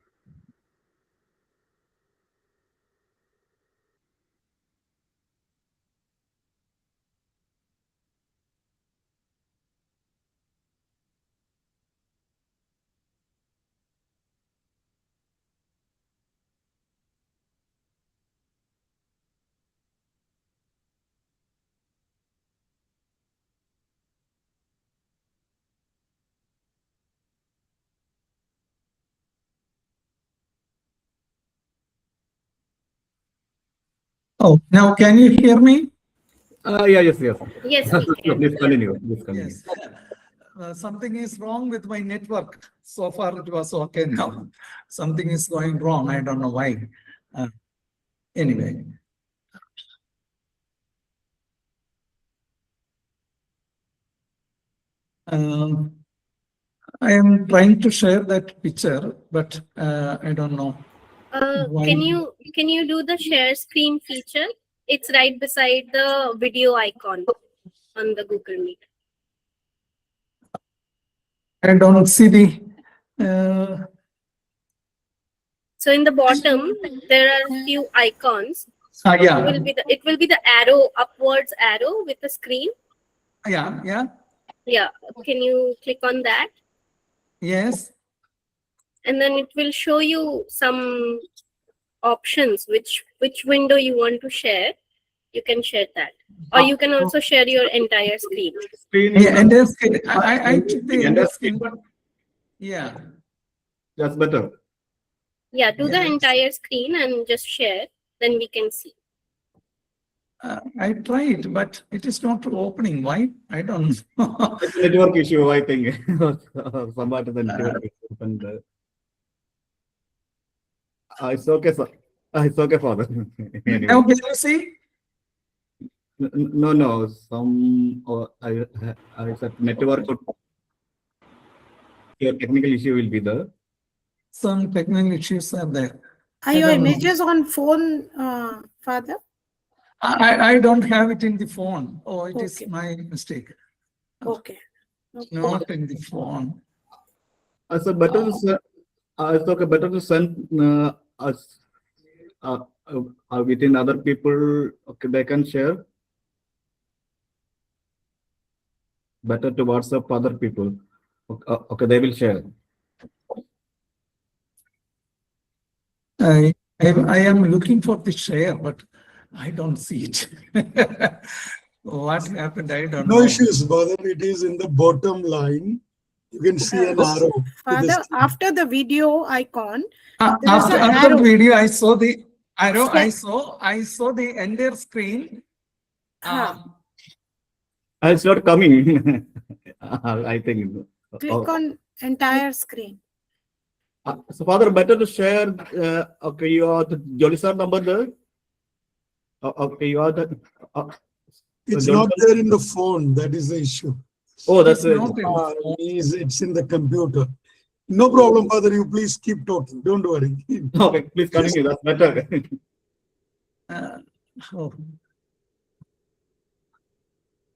Oh, now can you hear me? Yes. Yes, we can. Please continue. Yes. Something is wrong with my network. So far it was okay. Now something is going wrong. I don't know why. Anyway. I am trying to share that picture, but I don't know. Why? Can you do the share screen feature? It's right beside the video icon on the Google Meet. I don't see the. So in the bottom, there are a few icons. Yeah. It will be the arrow, upwards arrow with the screen. Yeah. Yeah. Can you click on that? Yes. And then it will show you some options, which window you want to share. You can share that. Or you can also share your entire screen. Yeah, and there's, I took the And entire that's screen. Yeah. That's better. Yeah, do the Yes. entire screen and just share. Then we can see. I tried, but it is not opening. Why? I don't know. It's a network issue, I think. Somewhat the network issue. And, it's okay, sir. It's okay, father. Anyway. Now, can you see? No. I said network. Your technical issue will be there. Some technical issues are there. Are your images on phone, Father? I don't have it in the phone. Oh, it is Okay. my mistake. Okay. Not in the phone. I said better to send. It's okay. Better to send us within other people. Okay, they can share. Better to WhatsApp other people. Okay, they will share. I am looking for the share, but I don't see it. What happened? I don't know. No issues, brother. It is in the bottom line. You can see an arrow. with Father, the- after the video icon, there is After, an after the arrow. video, I saw the arrow. Yes. I saw the entire screen. It's not coming. I think. Click on entire screen. So, father, better to share. Okay, you are the Jolly sir number there. Okay, you are the. It's Don't- not there in the phone. That is the issue. Oh, that's It's it. not in the phone. It's in the computer. No problem, Father. You please keep talking. Don't worry. Okay, please continue. That's better. Oh.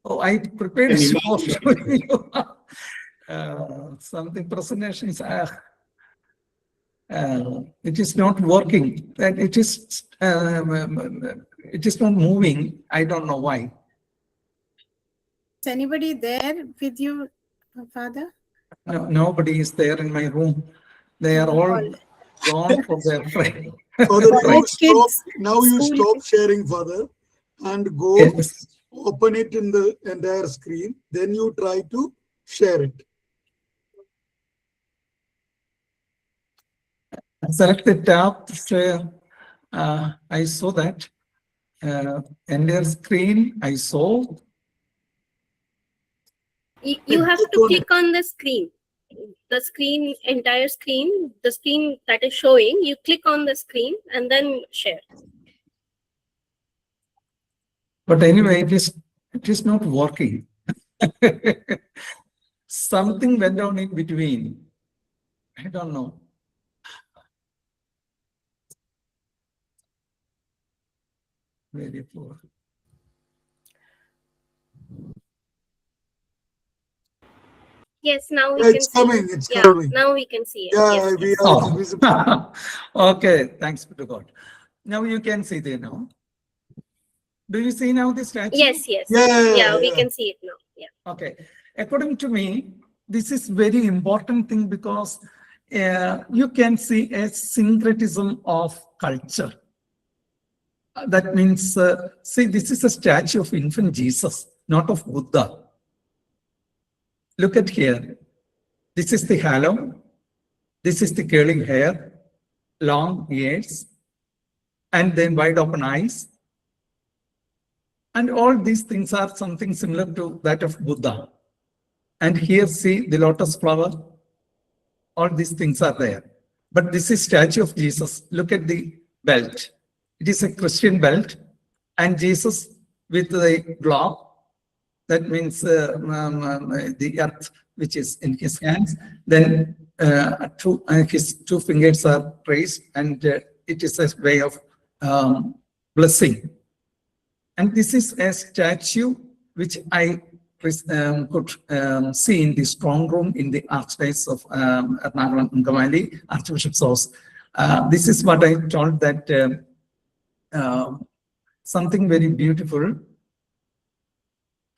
Oh, I prepared Can a you show imagine? showing you. Something presentations. It is not working. And it is not moving. I don't know why. Is anybody there with you, Father? No, nobody is there in my room. They are all gone from their friend. Father, All you stop. kids, Now you school stop sharing, Father, and go Yes. open it in the entire screen. Then you try to share it. Select the tab. Share. I saw that. Entire screen. I saw. You have to click on the screen. The screen, entire screen, the screen that is showing, you click on the screen and then share. But anyway, it is not working. Something went on in between. I don't know. Very poor. Yes, now we Yeah, can it's see. coming. It's Yeah, coming. now we can see it. Yeah, Yes, we yes. are visible. Oh. Okay, thanks to God. Now you can see there now. Do you see now the statue? Yes, yes. Yeah, We yeah. can see it now. Yeah. Okay. According to me, this is very important thing because you can see a syncretism of culture. That means, see, this is a statue of infant Jesus, not of Buddha. Look at here. This is the halo. This is the curling hair, long ears, and then wide open eyes. And all these things are something similar to that of Buddha. And here, see the lotus flower. All these things are there. But this is statue of Jesus. Look at the belt. It is a Christian belt. And Jesus with the globe. That means the earth which is in his hands. Then his two fingers are raised, and it is a way of blessing. And this is a statue which I could see in the strong room in the archdiocese of Ernakulam Angamali, Archbishop's house. This is what I told that something very beautiful.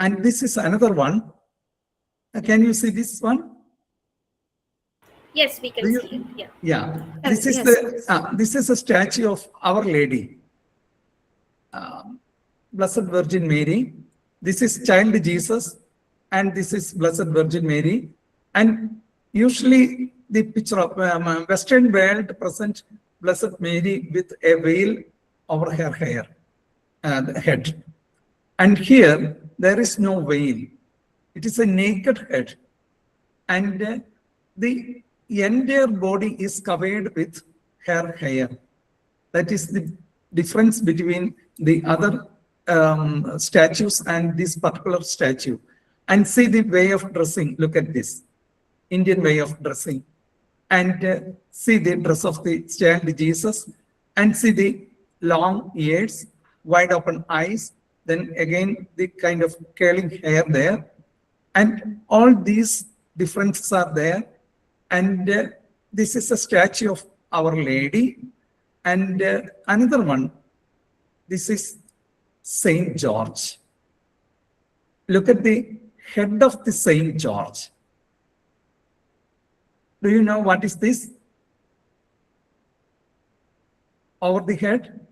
And this is another one. Can you see this one? Yes, we can see it. Yeah. Yeah. Yes, This is yes. this is a statue of Our Lady. Blessed Virgin Mary. This is child Jesus, and this is Blessed Virgin Mary. And usually the picture of Western world present Blessed Mary with a veil over her hair and head. And here there is no veil. It is a naked head. And the entire body is covered with her hair. That is the difference between the other statues and this particular statue. And see the way of dressing. Look at this Indian way of dressing. And see the dress of the child Jesus. And see the long ears, wide open eyes. Then again the kind of curling hair there. And all these differences are there. And this is a statue of Our Lady. And another one, this is Saint George. Look at the head of the Saint George. Do you know what is this? Over the head?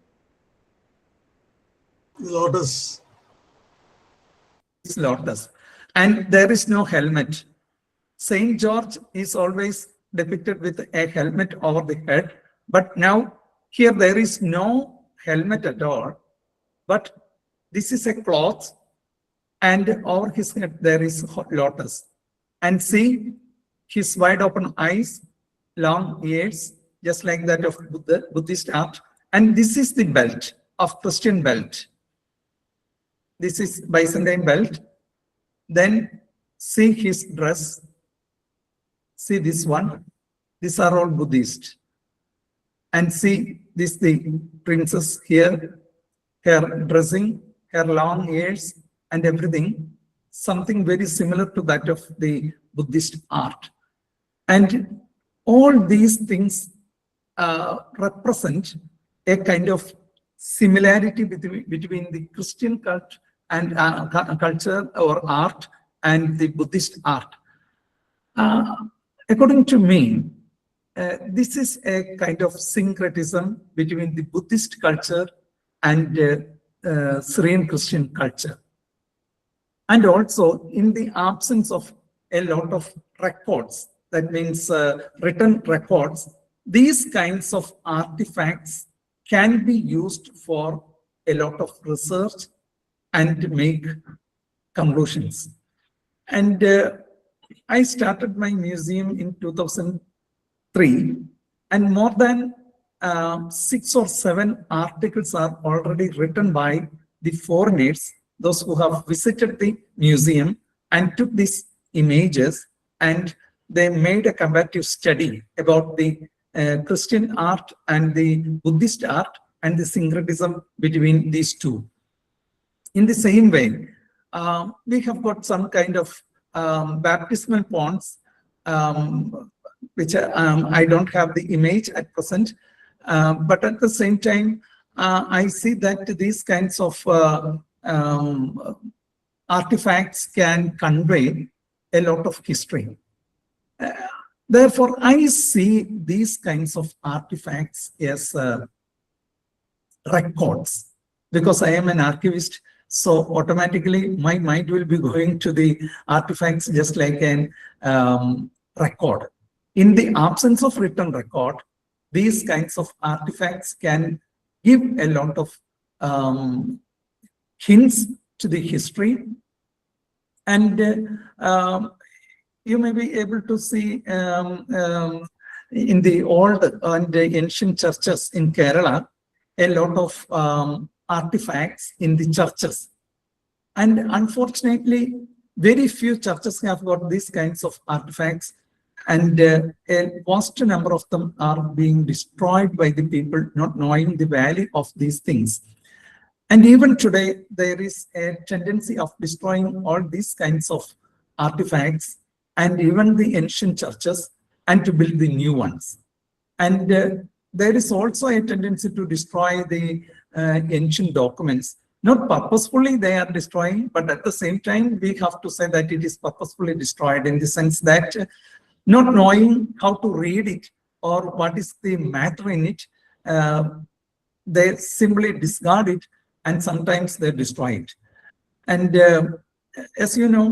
Lotus. It's lotus. And there is no helmet. Saint George is always depicted with a helmet over the head. But now here there is no helmet at all. But this is a cloth, and over his head there is lotus. And see his wide open eyes, long ears, just like that of Buddhist art. And this is the belt of Christian belt. This is Byzantine belt. Then see his dress. See this one. These are all Buddhist. And see this, the princess here, her dressing, her long ears and everything, something very similar to that of the Buddhist art. And all these things represent a kind of similarity between the Christian culture and culture or art and the Buddhist art. According to me, this is a kind of syncretism between the Buddhist culture and Syrian Christian culture. And also, in the absence of a lot of records, that means written records, these kinds of artifacts can be used for a lot of research and make conclusions. And I started my museum in 2003, and more than 6 or 7 articles are already written by the foreigners, those who have visited the museum and took these images, and they made a comparative study about the Christian art and the Buddhist art and the syncretism between these two. In the same way, we have got some kind of baptismal ponds, which I don't have the image at present, but at the same time, I see that these kinds of artifacts can convey a lot of history. Therefore, I see these kinds of artifacts as records, because I am an archivist. So automatically my mind will be going to the artifacts just like an record. In the absence of written record, these kinds of artifacts can give a lot of hints to the history. And you may be able to see in the old and ancient churches in Kerala, a lot of artifacts in the churches. And unfortunately, very few churches have got these kinds of artifacts, and a vast number of them are being destroyed by the people not knowing the value of these things. And even today, there is a tendency of destroying all these kinds of artifacts and even the ancient churches, and to build the new ones. And there is also a tendency to destroy the ancient documents. Not purposefully they are destroying, but at the same time, we have to say that it is purposefully destroyed, in the sense that not knowing how to read it or what is the matter in it, they simply discard it and sometimes they destroy it. And as you know,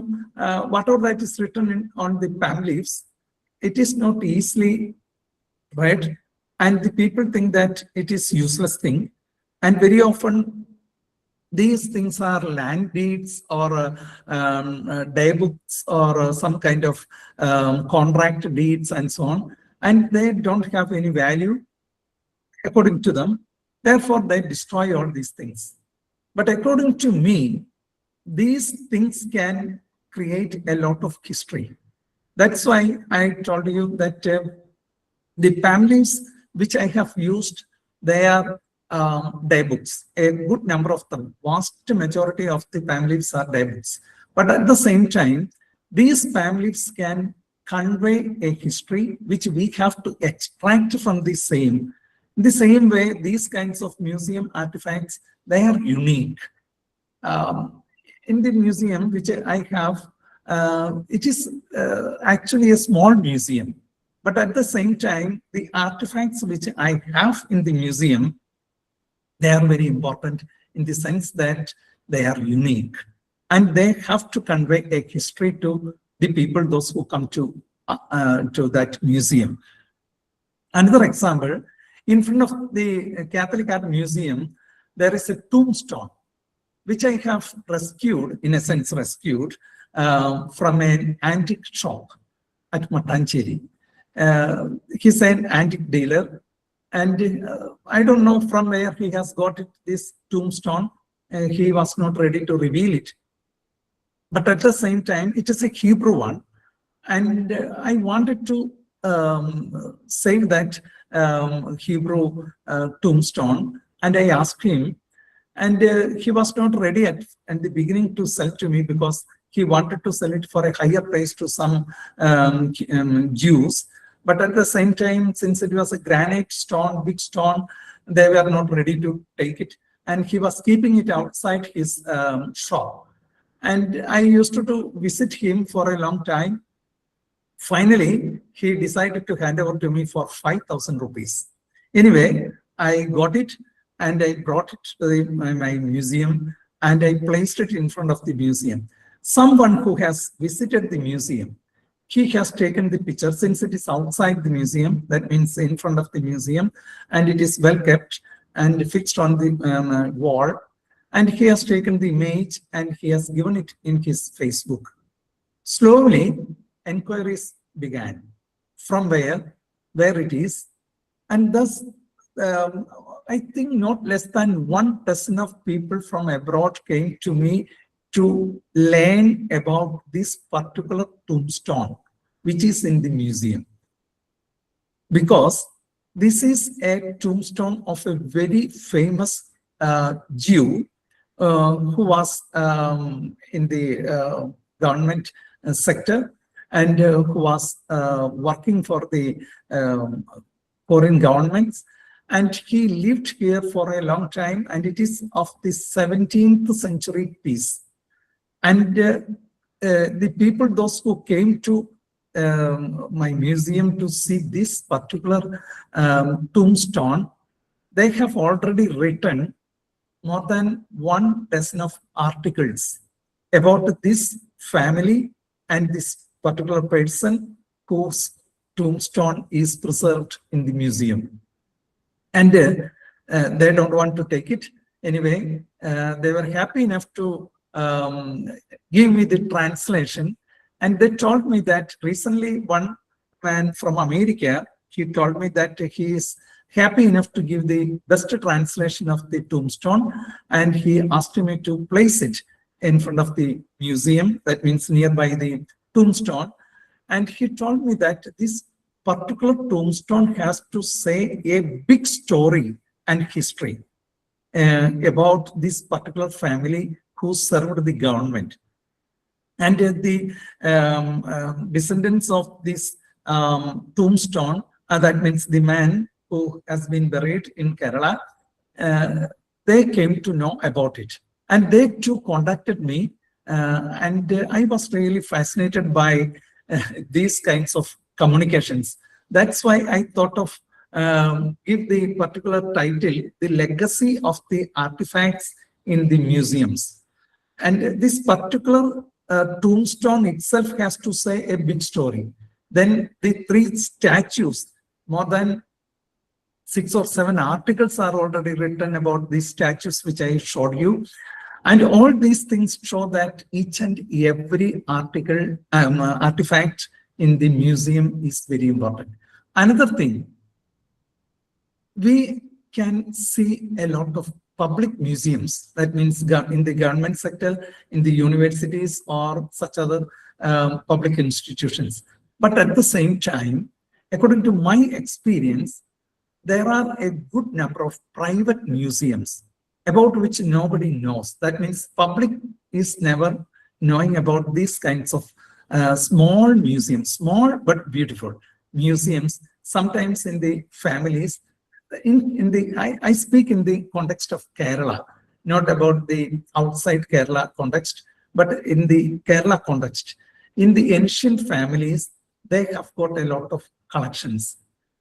whatever that is written on the palm leaves, it is not easily read, and the people think that it is useless thing. And very often these things are land deeds or day books or some kind of contract deeds and so on, and they don't have any value according to them. Therefore, they destroy all these things. But according to me, these things can create a lot of history. That's why I told you that the palm leaves which I have used, they are day books. A good number of them, vast majority of the palm leaves are day books. But at the same time, these palm leaves can convey a history which we have to extract from the same. In the same way, these kinds of museum artifacts, they are unique. In the museum which I have, it is actually a small museum. But at the same time, the artifacts which I have in the museum, they are very important in the sense that they are unique. And they have to convey a history to the people, those who come to that museum. Another example, in front of the Catholic Art Museum, there is a tombstone, which I have rescued, in a sense rescued, from an antique shop at Mattancherry. He's an antique dealer, and I don't know from where he has got it, this tombstone. He was not ready to reveal it. But at the same time, it is a Hebrew one. And I wanted to save that Hebrew tombstone. And I asked him, and he was not ready at the beginning to sell to me because he wanted to sell it for a higher price to some Jews. But at the same time, since it was a granite stone, big stone, they were not ready to take it. And he was keeping it outside his shop. And I used to visit him for a long time. Finally, he decided to hand over to me for 5,000 rupees. Anyway, I got it and I brought it to my museum and I placed it in front of the museum. Someone who has visited the museum, he has taken the picture. Since it is outside the museum, that means in front of the museum, and it is well kept and fixed on the wall. And he has taken the image and he has given it in his Facebook. Slowly, enquiries began from where it is. And thus, I think not less than 1 dozen of people from abroad came to me to learn about this particular tombstone, which is in the museum. Because this is a tombstone of a very famous Jew who was in the government sector and who was working for the foreign governments. And he lived here for a long time, and it is of the 17th century piece. And the people, those who came to my museum to see this particular tombstone, they have already written more than 1 dozen of articles about this family and this particular person whose tombstone is preserved in the museum. And they don't want to take it. Anyway, they were happy enough to give me the translation. And they told me that recently one man from America, he told me that he is happy enough to give the best translation of the tombstone. And he asked me to place it in front of the museum, that means nearby the tombstone. And he told me that this particular tombstone has to say a big story and history about this particular family who served the government. And the descendants of this tombstone, that means the man who has been buried in Kerala, they came to know about it. And they too contacted me, and I was really fascinated by these kinds of communications. That's why I thought of give the particular title, The Legacy of the Artifacts in the museums. And this particular tombstone itself has to say a big story. Then the 3 statues, more than 6 or 7 articles are already written about these statues which I showed you. And all these things show that each and every artifact in the museum is very important. Another thing, we can see a lot of public museums. That means in the government sector, in the universities or such other public institutions. But at the same time, according to my experience, there are a good number of private museums about which nobody knows. That means public is never knowing about these kinds of small museums, small but beautiful museums, sometimes in the families. I speak in the context of Kerala, not about the outside Kerala context, but in the Kerala context. In the ancient families, they have got a lot of collections.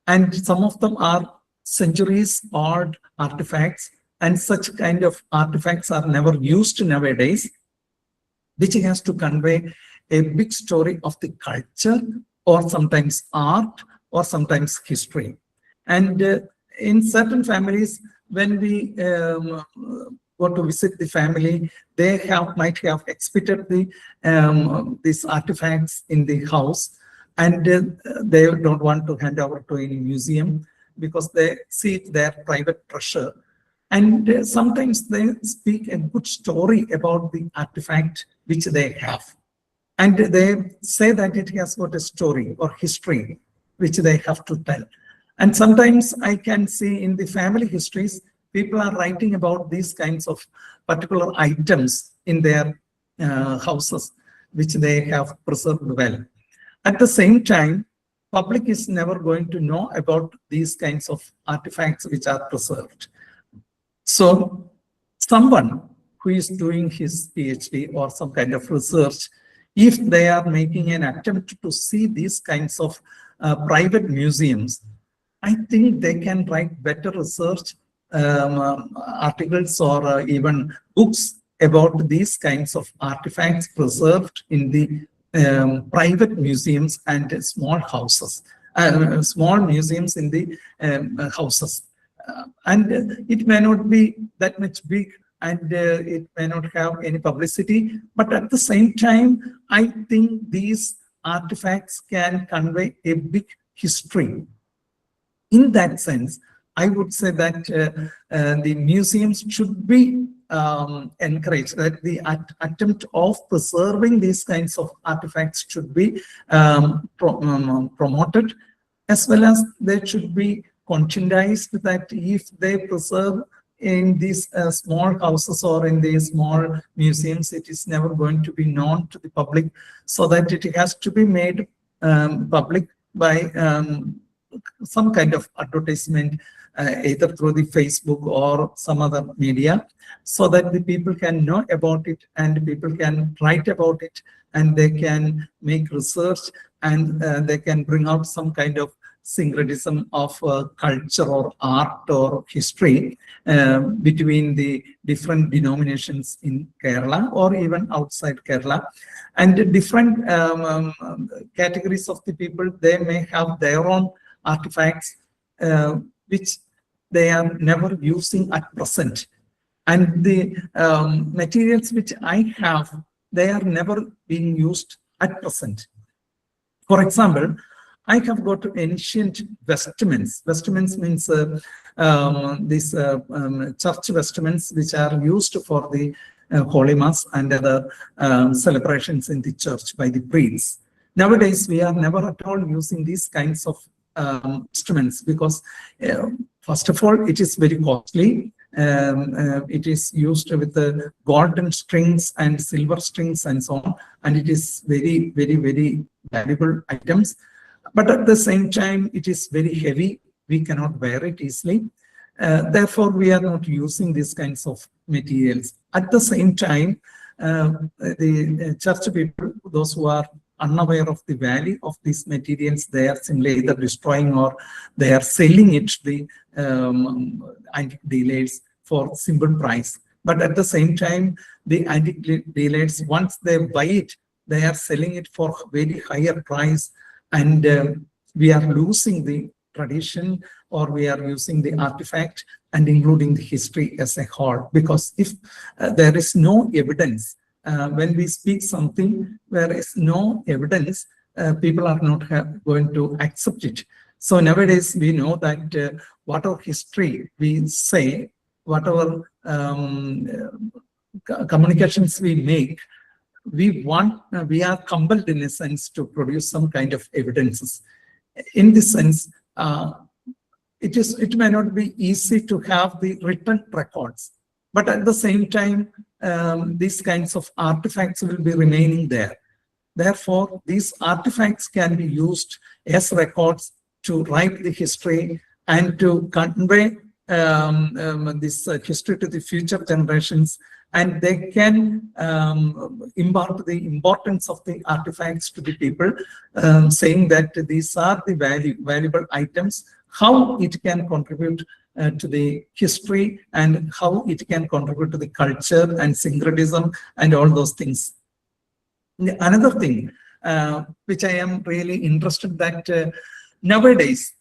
And some of them are centuries old artifacts, and such kind of artifacts are never used nowadays, which has to convey a big story of the culture, or sometimes art, or sometimes history. And in certain families, when we go to visit the family, they might have exhibited these artifacts in the house, and they don't want to hand over to any museum because they see it their private treasure. And sometimes they speak a good story about the artifact which they have. And they say that it has got a story or history which they have to tell. And sometimes I can see in the family histories, people are writing about these kinds of particular items in their houses, which they have preserved well. At the same time, public is never going to know about these kinds of artifacts which are preserved. So someone who is doing his PhD or some kind of research, if they are making an attempt to see these kinds of private museums, I think they can write better research articles or even books about these kinds of artifacts preserved in the private museums and small houses, small museums in the houses. And it may not be that much big, and it may not have any publicity, but at the same time, I think these artifacts can convey a big history. In that sense, I would say that the museums should be encouraged, that the attempt of preserving these kinds of artifacts should be promoted, as well as they should be conscientized that if they preserve in these small houses or in these small museums, it is never going to be known to the public, so that it has to be made public by some kind of advertisement, either through the Facebook or some other media, so that the people can know about it and people can write about it, and they can make research, and they can bring out some kind of syncretism of culture or art or history between the different denominations in Kerala or even outside Kerala. And different categories of the people, they may have their own artifacts which they are never using at present. And the materials which I have, they are never being used at present. For example, I have got ancient vestments. Vestments means these church vestments which are used for the Holy Mass and other celebrations in the church by the priests. Nowadays, we are never at all using these kinds of instruments because, first of all, it is very costly. It is used with the golden strings and silver strings and so on, and it is very, very, very valuable items. But at the same time, it is very heavy. We cannot wear it easily. Therefore, we are not using these kinds of materials. At the same time, the church people, those who are unaware of the value of these materials, they are simply either destroying or they are selling it to the antique dealers for simple price. But at the same time, the antique dealers, once they buy it, they are selling it for very higher price, and we are losing the tradition, or we are using the artifact and including the history as a whole. Because if there is no evidence, when we speak something, there is no evidence, people are not going to accept it. So nowadays we know that whatever history we say, whatever communications we make, we are compelled in a sense to produce some kind of evidences. In this sense, it may not be easy to have the written records, but at the same time, these kinds of artifacts will be remaining there. Therefore, these artifacts can be used as records to write the history and to convey this history to the future generations, and they can impart the importance of the artifacts to the people, saying that these are the valuable items, how it can contribute to the history, and how it can contribute to the culture and syncretism and all those things. Another thing which I am really interested that nowadays,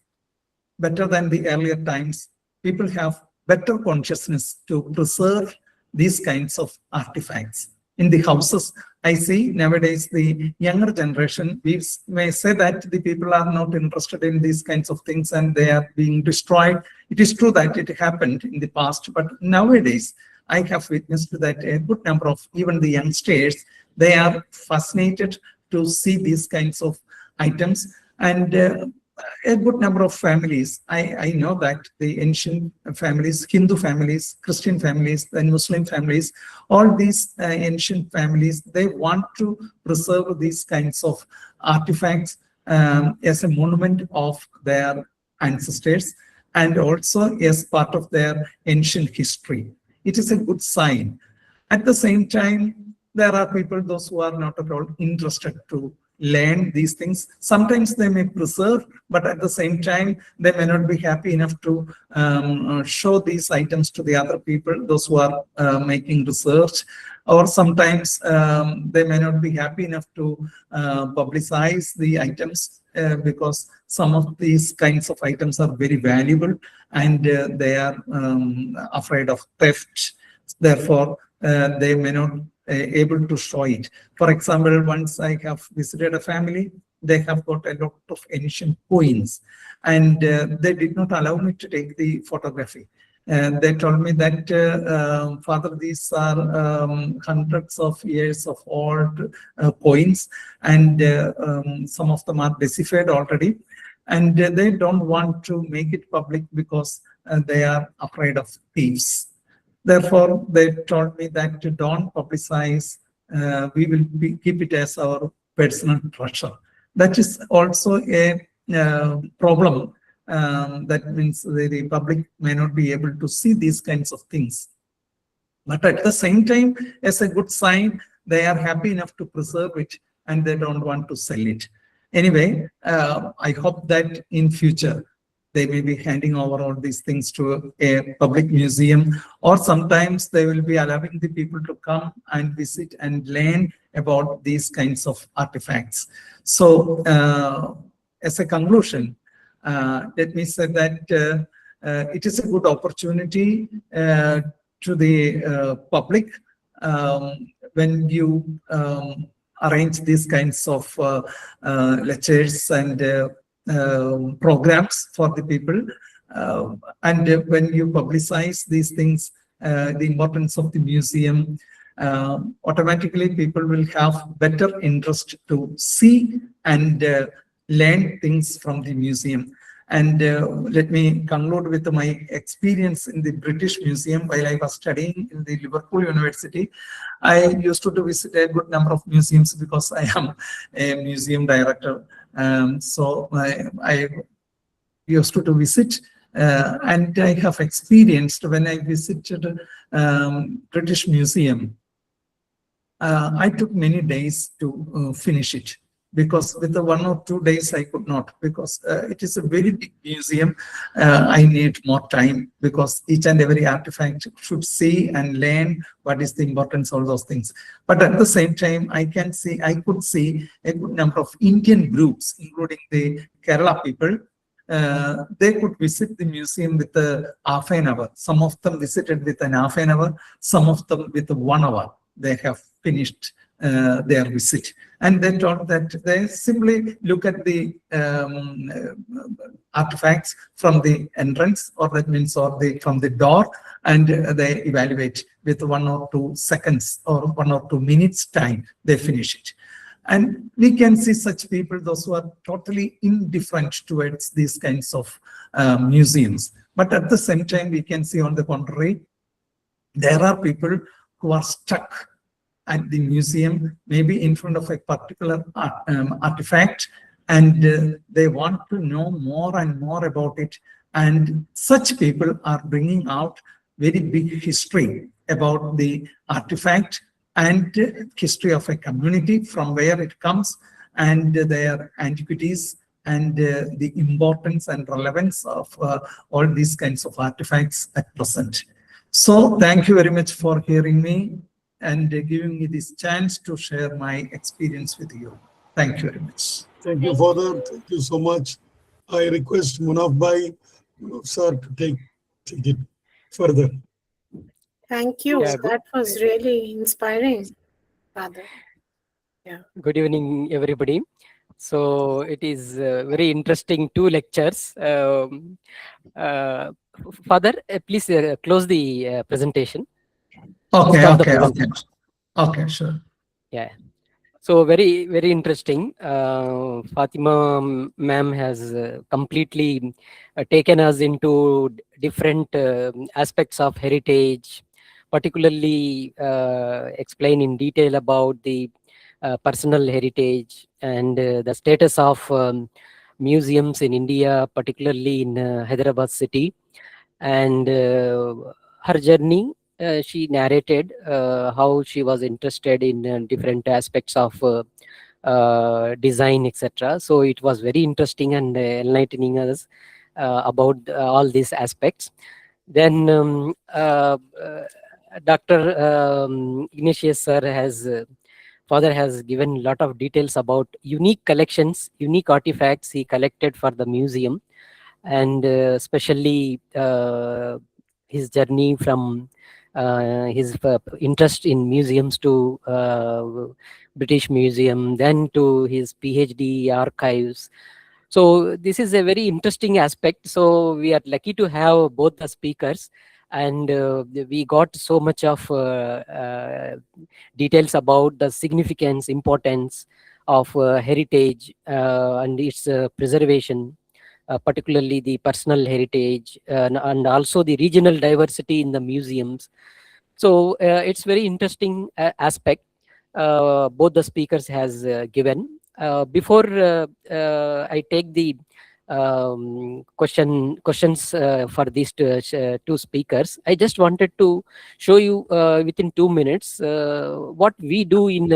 better than the earlier times, people have better consciousness to preserve these kinds of artifacts. In the houses, I see nowadays the younger generation, we may say that the people are not interested in these kinds of things and they are being destroyed. It is true that it happened in the past, but nowadays I have witnessed that a good number of even the youngsters, they are fascinated to see these kinds of items, and a good number of families, I know that the ancient families, Hindu families, Christian families, and Muslim families, all these ancient families, they want to preserve these kinds of artifacts as a monument of their ancestors and also as part of their ancient history. It is a good sign. At the same time, there are people, those who are not at all interested to learn these things. Sometimes they may preserve, but at the same time, they may not be happy enough to show these items to the other people, those who are making research, or sometimes they may not be happy enough to publicize the items because some of these kinds of items are very valuable and they are afraid of theft. Therefore, they may not able to show it. For example, once I have visited a family, they have got a lot of ancient coins, and they did not allow me to take the photography. They told me that, Father, these are hundreds of years of old coins, and some of them are deciphered already, and they don't want to make it public because they are afraid of thieves. Therefore, they told me that to don't publicize, we will keep it as our personal treasure. That is also a problem. That means the public may not be able to see these kinds of things. But at the same time, as a good sign, they are happy enough to preserve it and they don't want to sell it. Anyway, I hope that in future, they may be handing over all these things to a public museum, or sometimes they will be allowing the people to come and visit and learn about these kinds of artifacts. So as a conclusion, let me say that it is a good opportunity to the public when you arrange these kinds of lectures and programs for the people, and when you publicize these things, the importance of the museum, automatically people will have better interest to see and learn things from the museum. And let me conclude with my experience in the British Museum. While I was studying in the Liverpool University, I used to visit a good number of museums because I am a museum director. So I used to visit and I have experienced when I visited British Museum, I took many days to finish it because with the 1 or 2 days I could not, because it is a very big museum. I need more time because each and every artifact should see and learn what is the importance of those things. But at the same time, I could see a good number of Indian groups, including the Kerala people. They could visit the museum with a half an hour. Some of them visited with an half an hour, some of them with 1 hour. They have finished their visit. And they told that they simply look at the artifacts from the entrance, or that means from the door, and they evaluate with 1 or 2 seconds or 1 or 2 minutes time, they finish it. And we can see such people, those who are totally indifferent towards these kinds of museums. But at the same time, we can see on the contrary, there are people who are stuck at the museum, maybe in front of a particular artifact, and they want to know more and more about it. And such people are bringing out very big history about the artifact and history of a community, from where it comes, and their antiquities, and the importance and relevance of all these kinds of artifacts at present. So thank you very much for hearing me and giving me this chance to share my experience with you. Thank you very much. Thank you, Father. Thank you so much. I request Munaf Bhai, sir, to take it further. Thank you. Yeah, That was really inspiring, Father. good evening, everybody. So it is very interesting 2 lectures. Father, please close the presentation. Okay, Stop the okay, okay. presentation. Okay, sure. Yeah. So very, very interesting. Fatima ma'am has completely taken us into different aspects of heritage, particularly explain in detail about the personal heritage and the status of museums in India, particularly in Hyderabad city, and her journey. She narrated how she was interested in different aspects of design, etc. So it was very interesting and enlightening us about all these aspects. Then Dr. Ignatius sir has Father has given a lot of details about unique collections, unique artifacts he collected for the museum, and especially his journey from his interest in museums to British Museum, then to his PhD archives. So this is a very interesting aspect. So we are lucky to have both the speakers, and we got so much of details about the significance, importance of heritage and its preservation, particularly the personal heritage, and also the regional diversity in the museums. So it's very interesting aspect both the speakers has given. Before I take the questions for these 2 speakers, I just wanted to show you within 2 minutes what we do in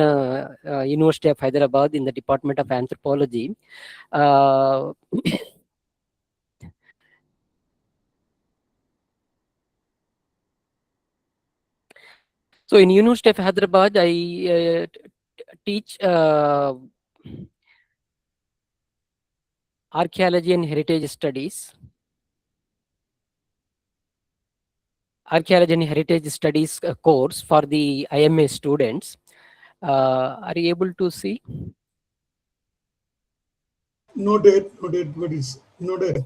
University of Hyderabad in the Department of Anthropology. So in University of Hyderabad, I teach archaeology and heritage studies. Archaeology and heritage studies course for the IMA students. Are you able to see? Not yet, but it's not yet.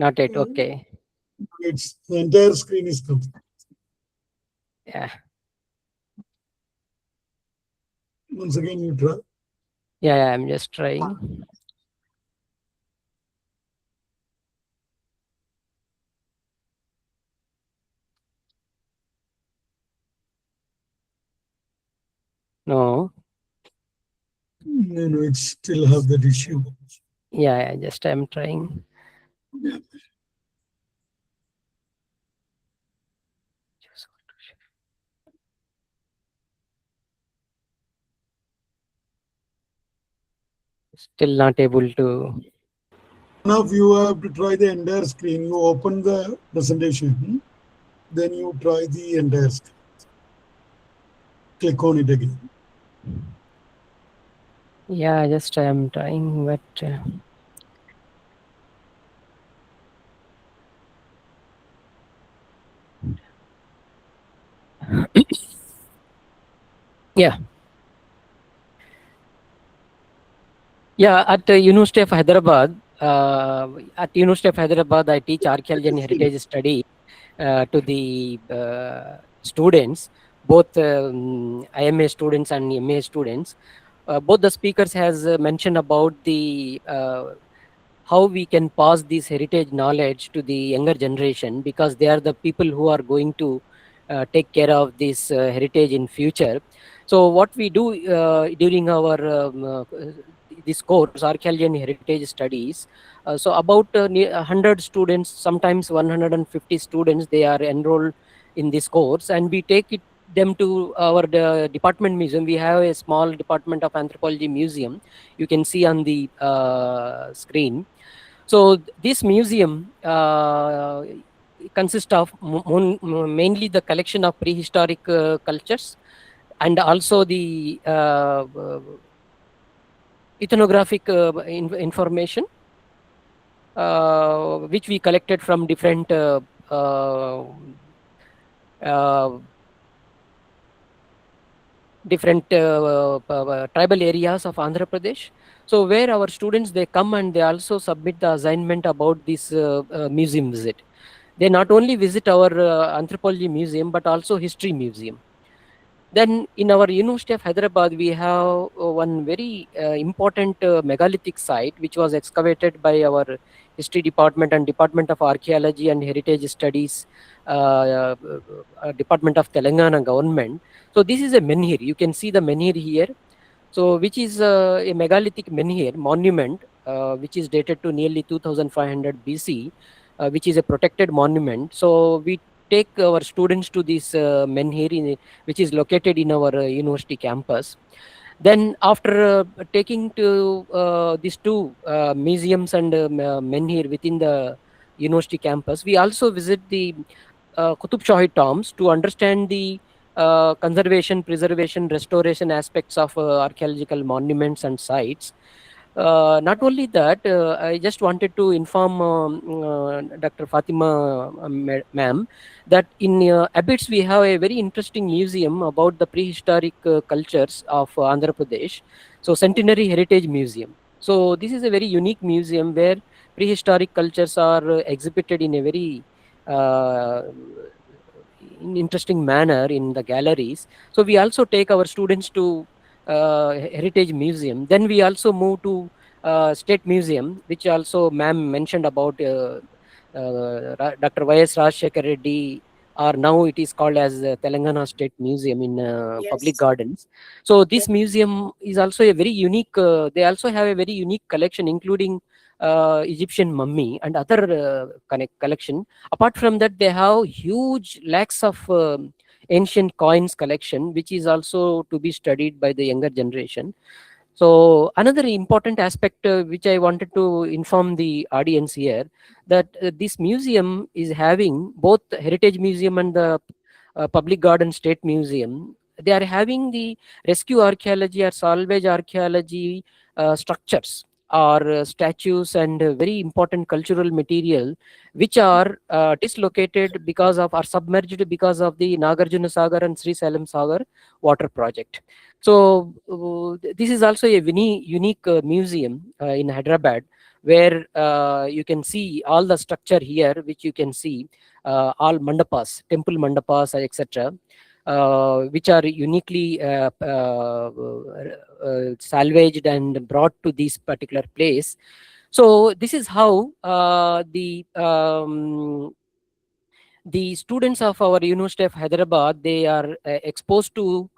Not yet. Okay. It's the entire screen is complete. Yeah. Once again, you try. Yeah, I'm just trying. No. No, it still have that issue. Yeah, just I'm trying. Yeah. Still not able to. Now, if you have to try the entire screen, you open the presentation, then you try the entire screen. Click on it again. Yeah, just I am trying, but yeah. Yeah, at the University of Hyderabad, I teach archaeology and heritage study to the students, both IMA students and MA students. Both the speakers has mentioned about the how we can pass this heritage knowledge to the younger generation, because they are the people who are going to take care of this heritage in future. So what we do during our this course, archaeology and heritage studies, so about 100 students, sometimes 150 students, they are enrolled in this course, and we take it them to our department museum. We have a small department of anthropology museum, you can see on the screen. So this museum consists of mainly the collection of prehistoric cultures, and also the ethnographic information which we collected from different tribal areas of Andhra Pradesh. So where our students, they come and they also submit the assignment about this museum visit. They not only visit our anthropology museum, but also history museum. Then in our University of Hyderabad, we have one very important megalithic site which was excavated by our history department and Department of Archaeology and Heritage Studies, Department of Telangana government. So this is a menhir. You can see the menhir here. So which is a megalithic menhir monument, which is dated to nearly 2500 BC, which is a protected monument. So we take our students to this menhir, which is located in our university campus. Then after taking to these two museums and menhir within the university campus, we also visit the Qutub Shahi tombs to understand the conservation, preservation, restoration aspects of archaeological monuments and sites. Not only that, I just wanted to inform Dr. Fatima ma'am that in Abbots we have a very interesting museum about the prehistoric cultures of Andhra Pradesh. So Centenary Heritage Museum. So this is a very unique museum where prehistoric cultures are exhibited in a very in interesting manner in the galleries. So we also take our students to Heritage Museum. Then we also move to State Museum, which also ma'am mentioned about Dr. Y.S. Rajshekar Reddy, or now it is called as Telangana State Museum in Public Yes. Gardens. So this museum is also a very unique, they also have a very unique collection, including Egyptian mummy and other collection. Apart from that, they have huge lakhs of ancient coins collection, which is also to be studied by the younger generation. So another important aspect which I wanted to inform the audience here, that this museum is having both the Heritage Museum and the Public Garden State Museum. They are having the rescue archaeology or salvage archaeology structures or statues and very important cultural material which are dislocated because of or submerged because of the Nagarjuna Sagar and Sri Salem Sagar water project. So this is also a unique museum in Hyderabad, where you can see all the structure here, which you can see all mandapas, temple mandapas, etc., which are uniquely salvaged and brought to this particular place. So this is how the students of our University of Hyderabad, they are exposed to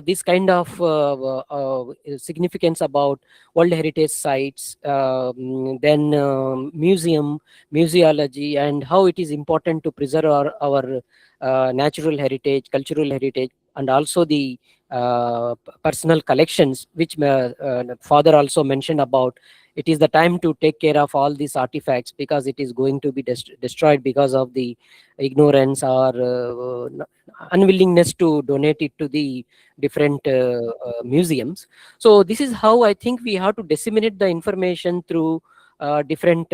this kind of significance about World Heritage Sites, then museology, and how it is important to preserve our natural heritage, cultural heritage, and also the personal collections, which father also mentioned about. It is the time to take care of all these artifacts, because it is going to be destroyed because of the ignorance or unwillingness to donate it to the different museums. So this is how I think we have to disseminate the information through different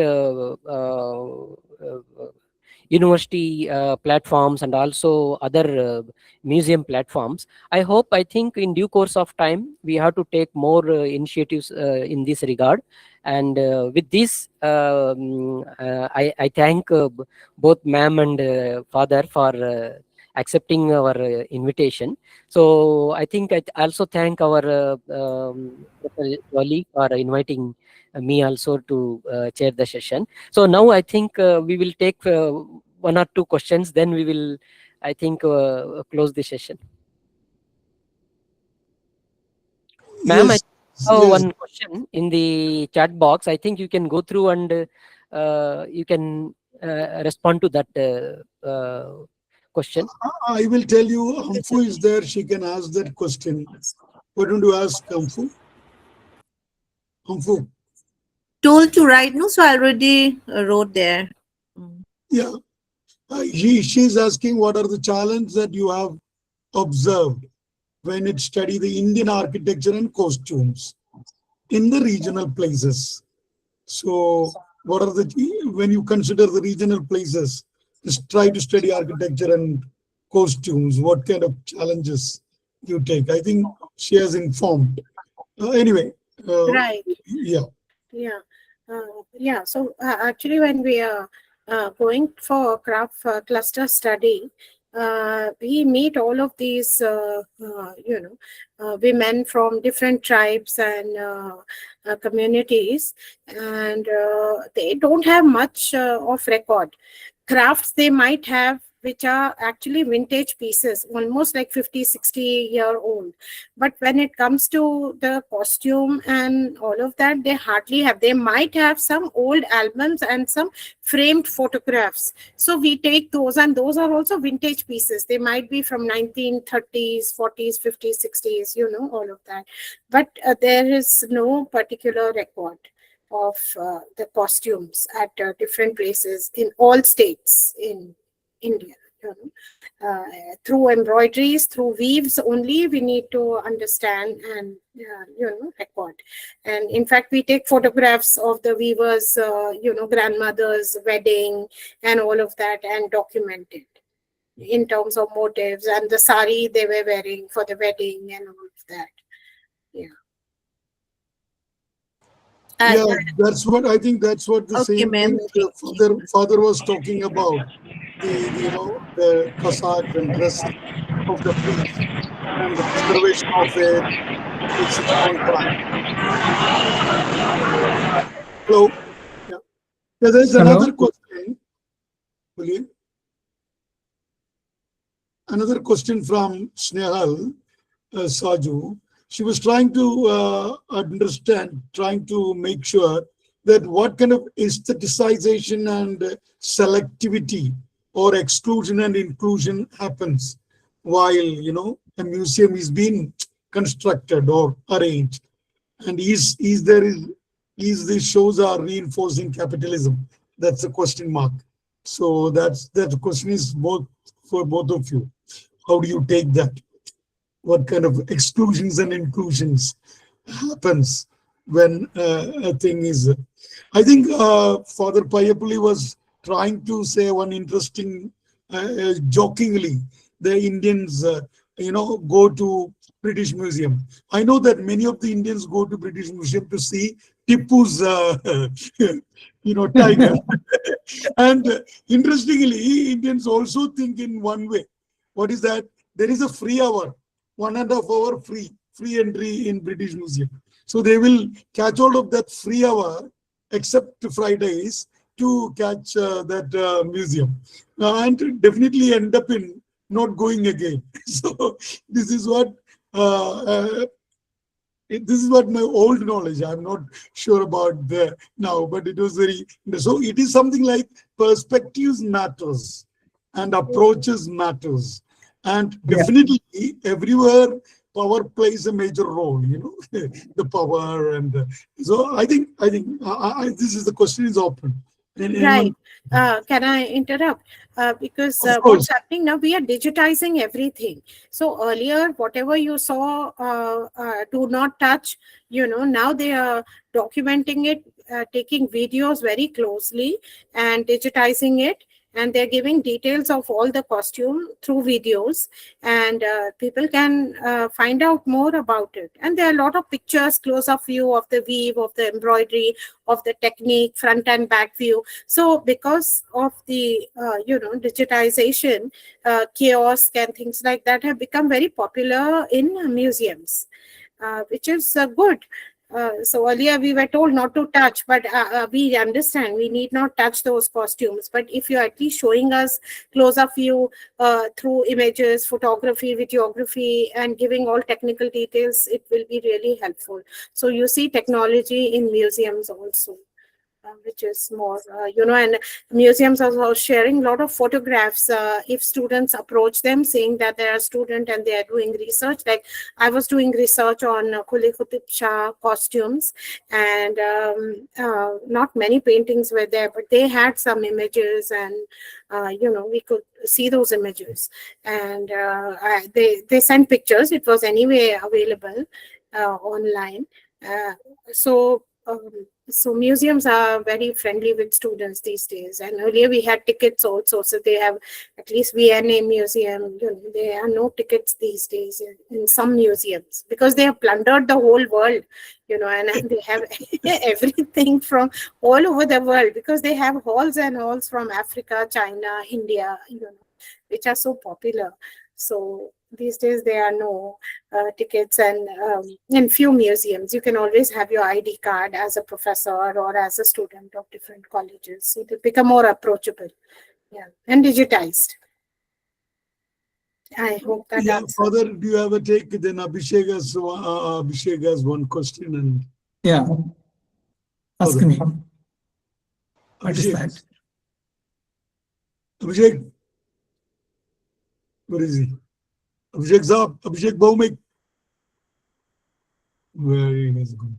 university platforms and also other museum platforms. I think in due course of time we have to take more initiatives in this regard. And with this, I thank both ma'am and father for accepting our invitation. So I think I also thank our Dr. Jolly for inviting me also to chair the session. So now I think we will take one or two questions, then we will, I think, close the session. Ma'am, Yes, I have yes. one question in the chat box. I think you can go through and you can respond to that question. I will tell you, Hamfu is there. She can ask that question. Why don't you ask Hamfu? Hamfu. Told to write, no? So I already wrote there. Yeah. She's asking what are the challenges that you have observed when it study the Indian architecture and costumes in the regional places. So what are the, when you consider the regional places, just try to study architecture and costumes, what kind of challenges you take? I think she has informed. Anyway, Right. yeah. Yeah. So actually, when we are going for craft cluster study, we meet all of these, women from different tribes and communities, and they don't have much of record. Crafts they might have, which are actually vintage pieces, almost like 50-60-year-old. But when it comes to the costume and all of that, they hardly have. They might have some old albums and some framed photographs. So we take those, and those are also vintage pieces. They might be from 1930s, 40s, 50s, 60s, all of that. But there is no particular record of the costumes at different places in all states in India. Through embroideries, through weaves only, we need to understand and record. And in fact, we take photographs of the weavers, grandmother's wedding and all of that, and document it in terms of motives and the sari they were wearing for the wedding and all of that. Yeah. Yeah, that's what I think. That's what the Okay, same ma'am. thing father was talking about. The cassock and dress of the priest and the preservation of it takes its own time. Hello. Yeah. There's Hello? another question. Will Another question from Snehal Saju. She was trying to understand, trying to make sure that what kind of aestheticization and selectivity or exclusion and inclusion happens while a museum is being constructed or arranged, and is these shows are reinforcing capitalism? That's a question mark. So that question is both for both of you. How do you take that? What kind of exclusions and inclusions happens when a thing is? I think Father Payapuli was trying to say one interesting, jokingly, the Indians, go to British Museum. I know that many of the Indians go to British Museum to see Tipu's, tiger. And interestingly, Indians also think in one way. What is that? There is a free hour, 1.5 hour free entry in British Museum. So they will catch all of that free hour, except Fridays, to catch that museum, and definitely end up in not going again. So this is what my old knowledge. I'm not sure about the now, but it was very. So it is something like perspectives matters and approaches matters. And definitely everywhere power plays a major role, the power. And so I think this is the question is open. Right. Can I interrupt? Because Of course. what's happening now, we are digitizing everything. So earlier, whatever you saw, do not touch, now they are documenting it, taking videos very closely and digitizing it. And they're giving details of all the costume through videos, and people can find out more about it. And there are a lot of pictures, close-up view of the weave, of the embroidery, of the technique, front and back view. So because of the digitization, kiosk and things like that have become very popular in museums, which is good. So earlier we were told not to touch, but we understand we need not touch those costumes. But if you're at least showing us close-up view through images, photography, videography, and giving all technical details, it will be really helpful. So you see technology in museums also, which is more, and museums are also sharing a lot of photographs if students approach them saying that they are a student and they are doing research. Like I was doing research on Kuli Qutub Shah costumes, and not many paintings were there, but they had some images, and we could see those images, and they sent pictures. It was anyway available online. So museums are very friendly with students these days. And earlier we had tickets also. So they have at least V&A museum. There are no tickets these days in some museums because they have plundered the whole world, and they have everything from all over the world because they have halls and halls from Africa, China, India, which are so popular. So these days there are no tickets, and in few museums you can always have your ID card as a professor or as a student of different colleges. So they become more approachable, and digitized. I hope that answers. Father, do you have a take? Then Abhishek has one question. And Yeah. Ask Okay. me. What is Abhishek. that? Abhishek, where is he? Abhishek Saab, Abhishek Bhaumik. Where he has gone.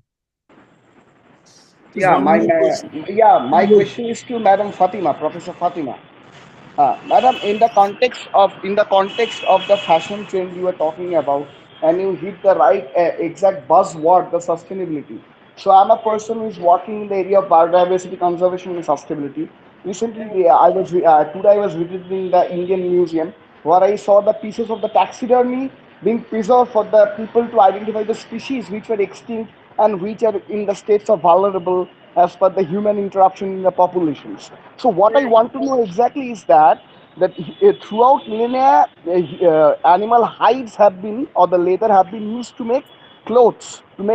There's Yeah, one more question. my question is to Madam Fatima, Professor Fatima. Madam, in the context of the fashion trend you were talking about, and you hit the right exact buzzword, the sustainability. So I'm a person who is working in the area of biodiversity conservation and sustainability. Recently, today I was visiting the Indian Museum where I saw the pieces of the taxidermy being preserved for the people to identify the species which were extinct and which are in the states of vulnerable as per the human interruption in the populations. So what I want to know exactly is that throughout millennia, animal hides have been, or the leather have been used to make clothes in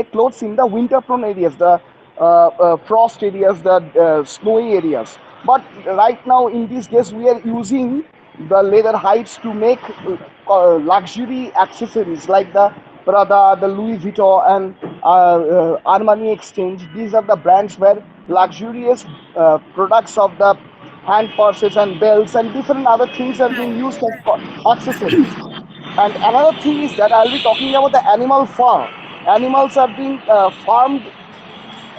the winter-prone areas, the frost areas, the snowy areas. But right now, in these days, we are using the leather hides to make luxury accessories like the Prada, the Louis Vuitton, and Armani Exchange. These are the brands where luxurious products of the hand purses and belts and different other things are being used as accessories. And another thing is that I'll be talking about the animal fur. Animals are being farmed,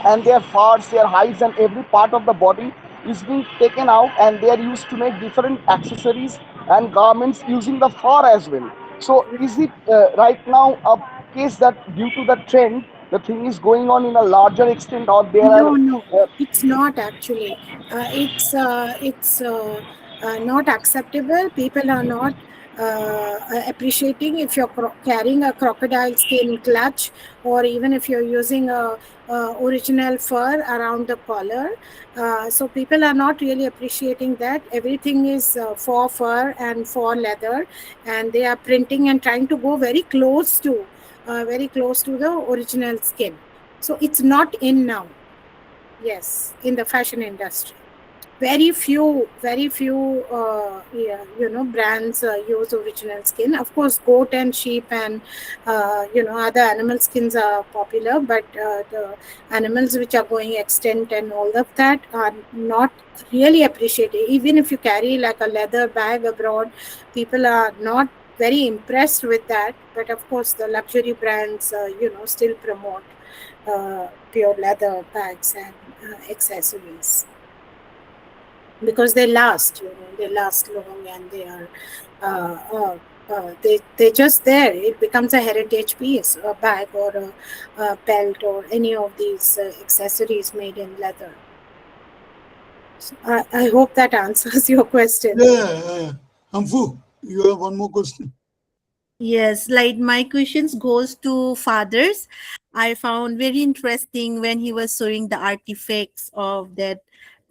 and their furs, their hides, and every part of the body is being taken out, and they are used to make different accessories and garments using the fur as well. So is it right now a case that due to the trend, the thing is going on in a larger extent, or there are No, it's not actually. It's not acceptable. People are not appreciating if you're carrying a crocodile skin clutch, or even if you're using a original fur around the collar. So people are not really appreciating that. Everything is for fur and for leather, and they are printing and trying to go very close to the original skin. So it's not in now. Yes, in the fashion industry. Very few brands use original skin. Of course, goat and sheep and other animal skins are popular, but the animals which are going extinct and all of that are not really appreciated. Even if you carry like a leather bag abroad, people are not very impressed with that. But of course, the luxury brands, still promote pure leather bags and accessories because they last, they last long, and they are they're just there. It becomes a heritage piece, a bag or a belt or any of these accessories made in leather. So I hope that answers your question. Yeah. Amfu, you have one more question. Yes, like my questions goes to fathers. I found very interesting when he was showing the artifacts of that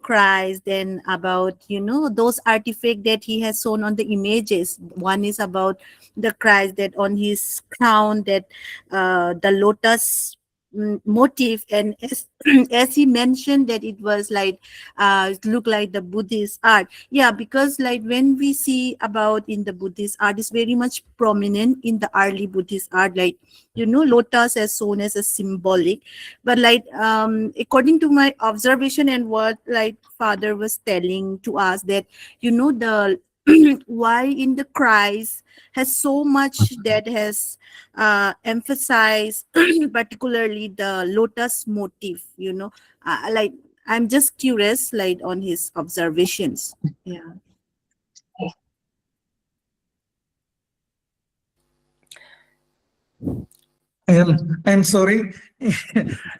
Christ, then about those artifacts that he has shown on the images. One is about the Christ that on his crown, that the lotus motif, and as, as he mentioned that it was like it looked like the Buddhist art. Yeah, because like when we see about in the Buddhist art, is very much prominent in the early Buddhist art, like lotus as shown as a symbolic. But like according to my observation and what like father was telling to us, that the why in the Christ has so much that has emphasized particularly the lotus motif, like I'm just curious like on his observations. Yeah. I'm sorry.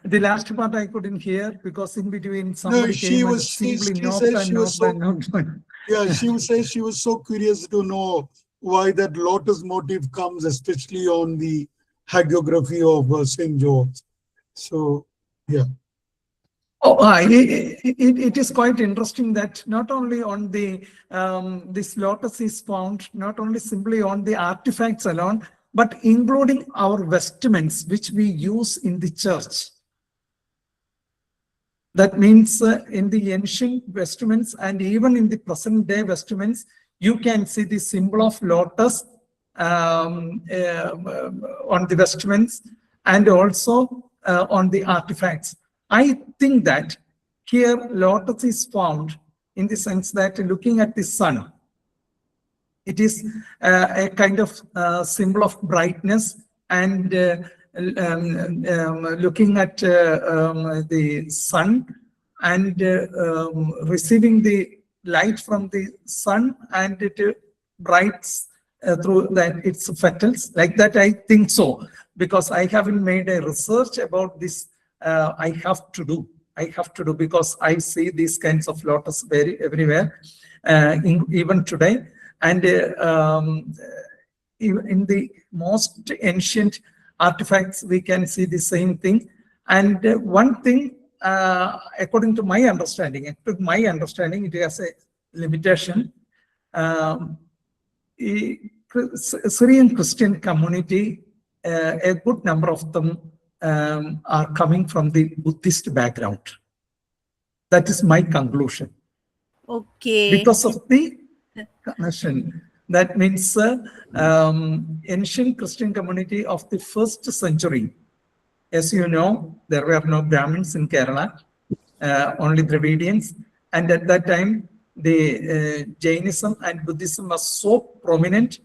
The last part I couldn't hear because in between somebody came and simply knocked and knocked and knocked. Yeah, she would say she was so curious to know why that lotus motif comes, especially on the hagiography of St. George. So, yeah. Oh, it is quite interesting that not only on the this lotus is found not only simply on the artifacts alone, but including our vestments which we use in the church. That means in the ancient vestments and even in the present day vestments, you can see the symbol of lotus on the vestments and also on the artifacts. I think that here lotus is found in the sense that looking at the sun, it is a kind of symbol of brightness, and looking at the sun and receiving the light from the sun, and it brights through that its petals like that. I think so, because I haven't made a research about this. I have to do because I see these kinds of lotus everywhere, even today. And in the most ancient artifacts, we can see the same thing. And one thing, according to my understanding, it has a limitation. Syrian Christian community, a good number of them are coming from the Buddhist background. That is my conclusion. Okay. Because of the connection. That means ancient Christian community of the 1st century. As you know, there were no Brahmins in Kerala, only Dravidians. And at that time, the Jainism and Buddhism was so prominent,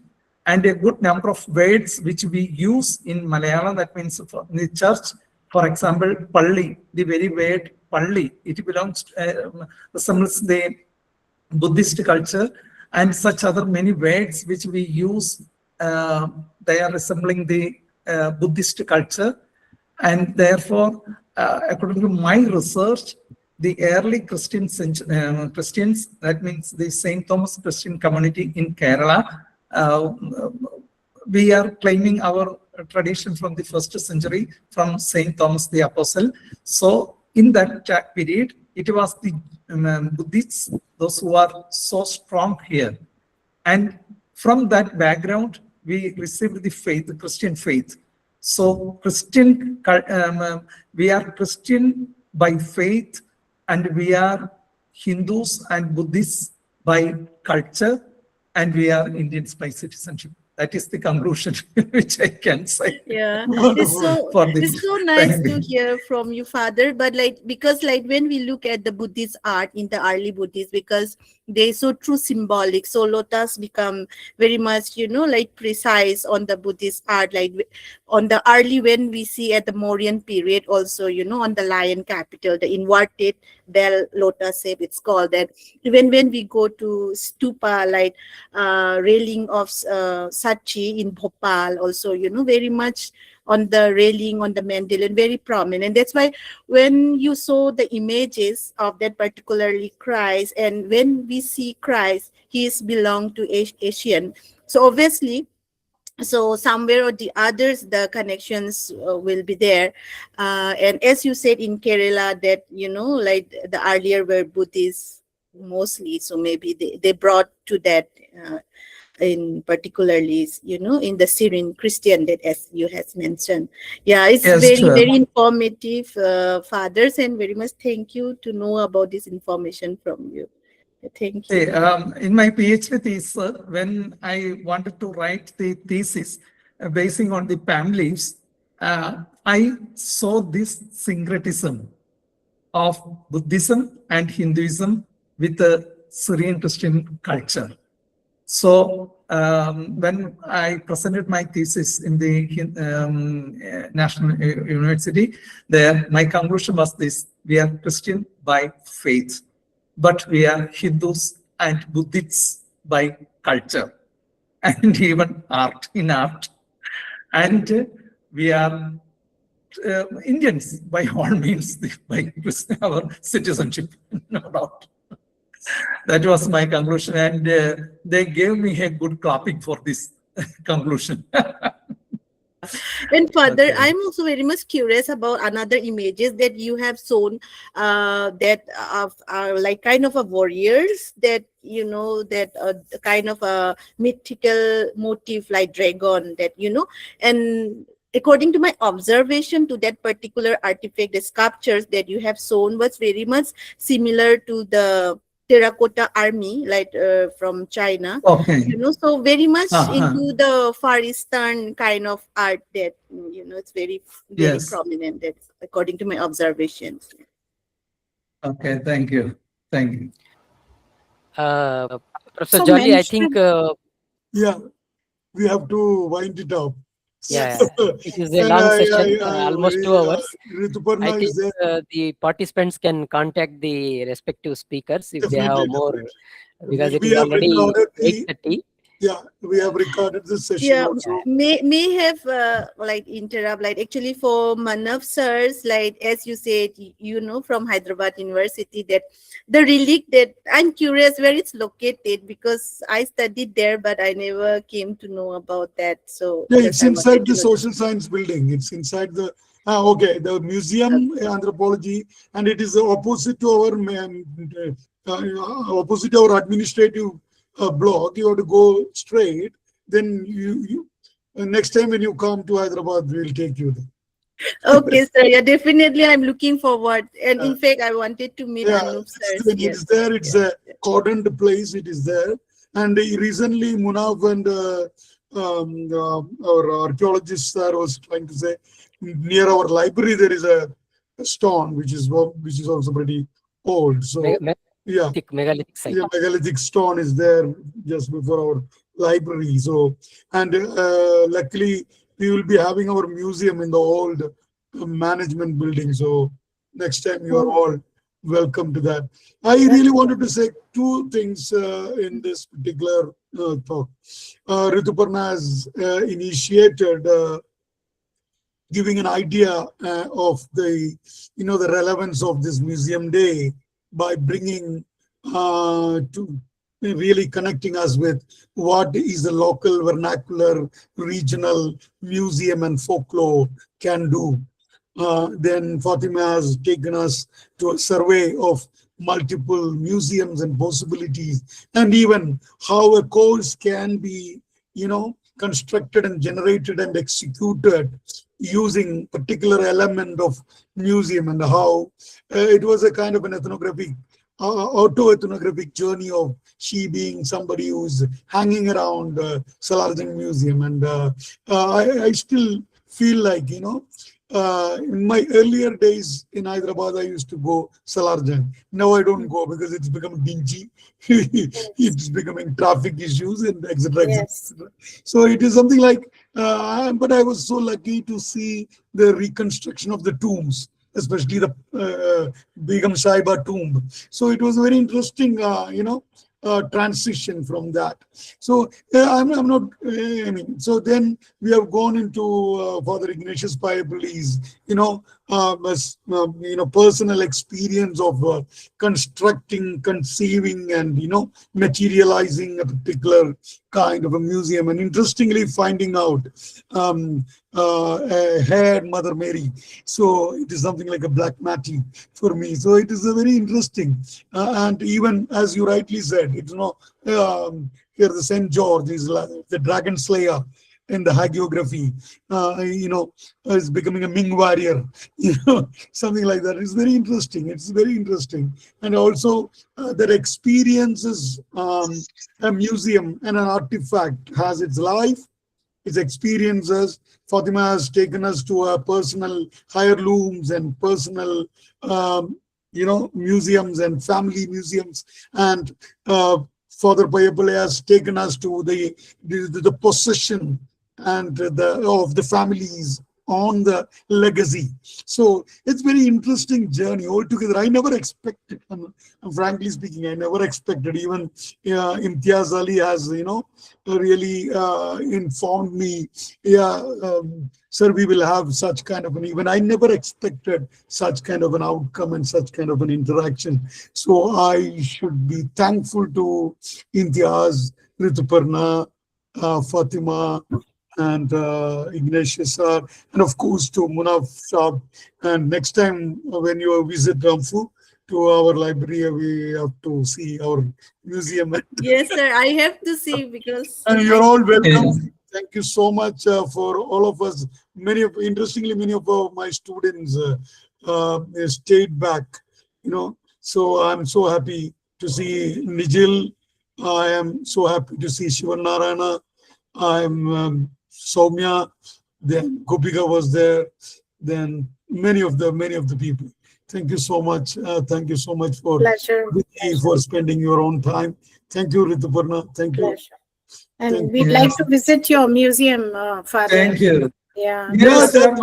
and a good number of words which we use in Malayalam, that means for in the church, for example, Palli, the very word Palli, it belongs to, resembles the Buddhist culture, and such other many words which we use, they are resembling the Buddhist culture. And therefore, according to my research, the early Christians, that means the St. Thomas Christian community in Kerala, we are claiming our tradition from the 1st century from St. Thomas the Apostle. So in that period, it was the Buddhists, those who are so strong here. And from that background, we received the faith, the Christian faith. So Christian, we are Christian by faith, and we are Hindus and Buddhists by culture, and we are Indians by citizenship. That is the conclusion which I can say. Yeah, Wonderful. For the it's so nice time to being. hear from you, Father. But like, because like when we look at the Buddhist art in the early Buddhist, because they so true symbolic, so lotus become very much, like precise on the Buddhist art, like on the early when we see at the Mauryan period also, on the lion capital, the inverted bell lotus shape, it's called that. Even when we go to stupa, like railing of Sachi in Bhopal also, very much on the railing, on the mandolin, very prominent. That's why when you saw the images of that particularly Christ, and when we see Christ, he is belong to Asian. So obviously, so somewhere or the others, the connections will be there. And as you said in Kerala, that, like the earlier were Buddhists mostly, so maybe they brought to that in particularly, in the Syrian Christian, that as you has mentioned. Yeah, it's Yes, very, sure. very informative, fathers, and very much thank you to know about this information from you. Thank you. In my PhD thesis, when I wanted to write the thesis basing on the palm leaves, I saw this syncretism of Buddhism and Hinduism with the Syrian Christian culture. So when I presented my thesis in the National University, there my conclusion was this: we are Christian by faith, but we are Hindus and Buddhists by culture and even art, in art. And we are Indians by all means, by our citizenship, no doubt. That was my conclusion, and they gave me a good clapping for this conclusion. And further, Okay. I'm also very much curious about another images that you have shown, that are like kind of a warriors, that that kind of a mythical motif like dragon, that and according to my observation to that particular artifact, the sculptures that you have shown was very much similar to the terracotta army, like from China. Okay. So very much Uh-huh. into the Far Eastern kind of art that, it's very, very Yes. prominent, that according to my observations. Okay, thank you. Thank you. Professor So Jolly, I mention- think, Yeah, we have to wind it up. yeah, Yes. it is a long session, almost 2 hours. Rituparna I is think there. the participants can contact the respective speakers if they have Definitely, more, definitely. because it We is have already recorded the, 8:30. yeah, we have recorded the session Yeah, also. may have like interrupt, like actually for Manav sirs, like as you said, from Hyderabad University, that the relic, that I'm curious where it's located, because I studied there, but I never came to know about that. So Yeah, just it's I wanted inside to the know. social science building. It's inside the, okay, the museum anthropology, and it is opposite to our opposite to our administrative block. You have to go straight. Then you next time when you come to Hyderabad, we'll take you there. Okay, sir. Yeah, definitely. I'm looking forward. And in fact, I wanted to meet Yeah, Anup sirs. it Yes. is there. It's Yeah. a cordoned place. It is there. And recently, Munaf and our archaeologists there was trying to say, near our library there is a stone which is also pretty old. So yeah, Megalithic site. yeah, megalithic stone is there just before our library. So, and luckily we will be having our museum in the old management building. So next time you are all welcome to that. I really wanted to say two things in this particular talk. Rituparna has initiated giving an idea of the the relevance of this museum day by bringing to really connecting us with what is the local vernacular regional museum and folklore can do. Then Fatima has taken us to a survey of multiple museums and possibilities, and even how a course can be constructed and generated and executed using particular element of museum, and how it was a kind of an ethnographic autoethnographic journey of she being somebody who's hanging around Salarjung Museum. And I still feel like, in my earlier days in Hyderabad, I used to go Salarjung. Now I don't go because it's become dingy. It's becoming traffic issues and etc. Yes. So it is something like, but I was so lucky to see the reconstruction of the tombs, especially the Begum Saiba tomb. So it was a very interesting, transition from that. So I'm not, so then we have gone into Father Ignatius Payapalli's, personal experience of constructing, conceiving, and, materializing a particular kind of a museum. And interestingly, finding out a haired Mother Mary. So it is something like a black matty for me. So it is a very interesting. And even as you rightly said, it's here the St. George is like the dragon slayer in the hagiography, is becoming a Ming warrior, something like that. It's very interesting. It's very interesting. And also that experiences a museum and an artifact has its life, its experiences. Fatima has taken us to personal heirlooms and personal, museums and family museums. And Father Payapalli has taken us to the possession and of the families on the legacy. So it's very interesting journey altogether. I never expected, frankly speaking, I never expected. Even Imtiaz Ali has, really informed me, sir, we will have such kind of an event. I never expected such kind of an outcome and such kind of an interaction. So I should be thankful to Imtiaz, Rituparna, Fatima, and Ignatius sir, and of course to Munaf Saab. And next time when you visit Rampur to our library, we have to see our museum. Yes, sir. I have to see because And you're all welcome. Thank you so much for all of us. Interestingly, many of my students stayed back. So I'm so happy to see Nijil. I am so happy to see Shivanarayana. I'm Soumya, then Gopika was there, then many of the people. Thank you so much. Thank you so much for spending your own time. Thank you, Rituparna. Thank you. Pleasure. And we'd like to visit your museum, Father. Thank you. Yeah. Yes, I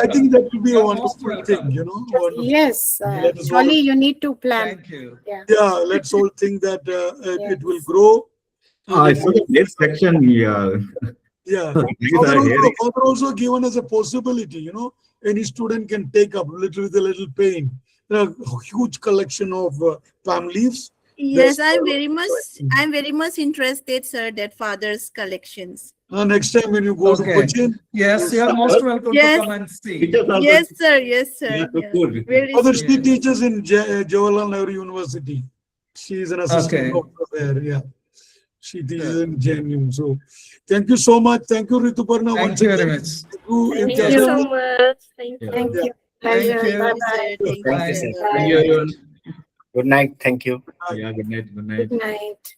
think that will be a wonderful thing, Wonderful. Yes. Surely you need to plan. Thank you. Yeah. Yeah, let's all think that it will grow. So the next section, Yeah. Father Father also given us a possibility, any student can take up with a little pain. There are a huge collection of palm leaves. yes, I'm very much interested, sir, that Father's collections. Next time when you go to Cochin, Yes, you are most welcome to come and see. Yes, sir. Yes, sir. Yeah, Yeah. good. Very Father, soon. she teaches in Jawaharlal Nehru University. She is an assistant professor there. Yeah, she teaches in JNU. So, thank you so much. Thank you, Rituparna. Thank you very much. Thank you so much. Thank you. Thank you. Thank you. Bye-bye. Thank you, Bye. sir. Thank you. Good night. Thank you. Yeah, good night. Good night. Good night.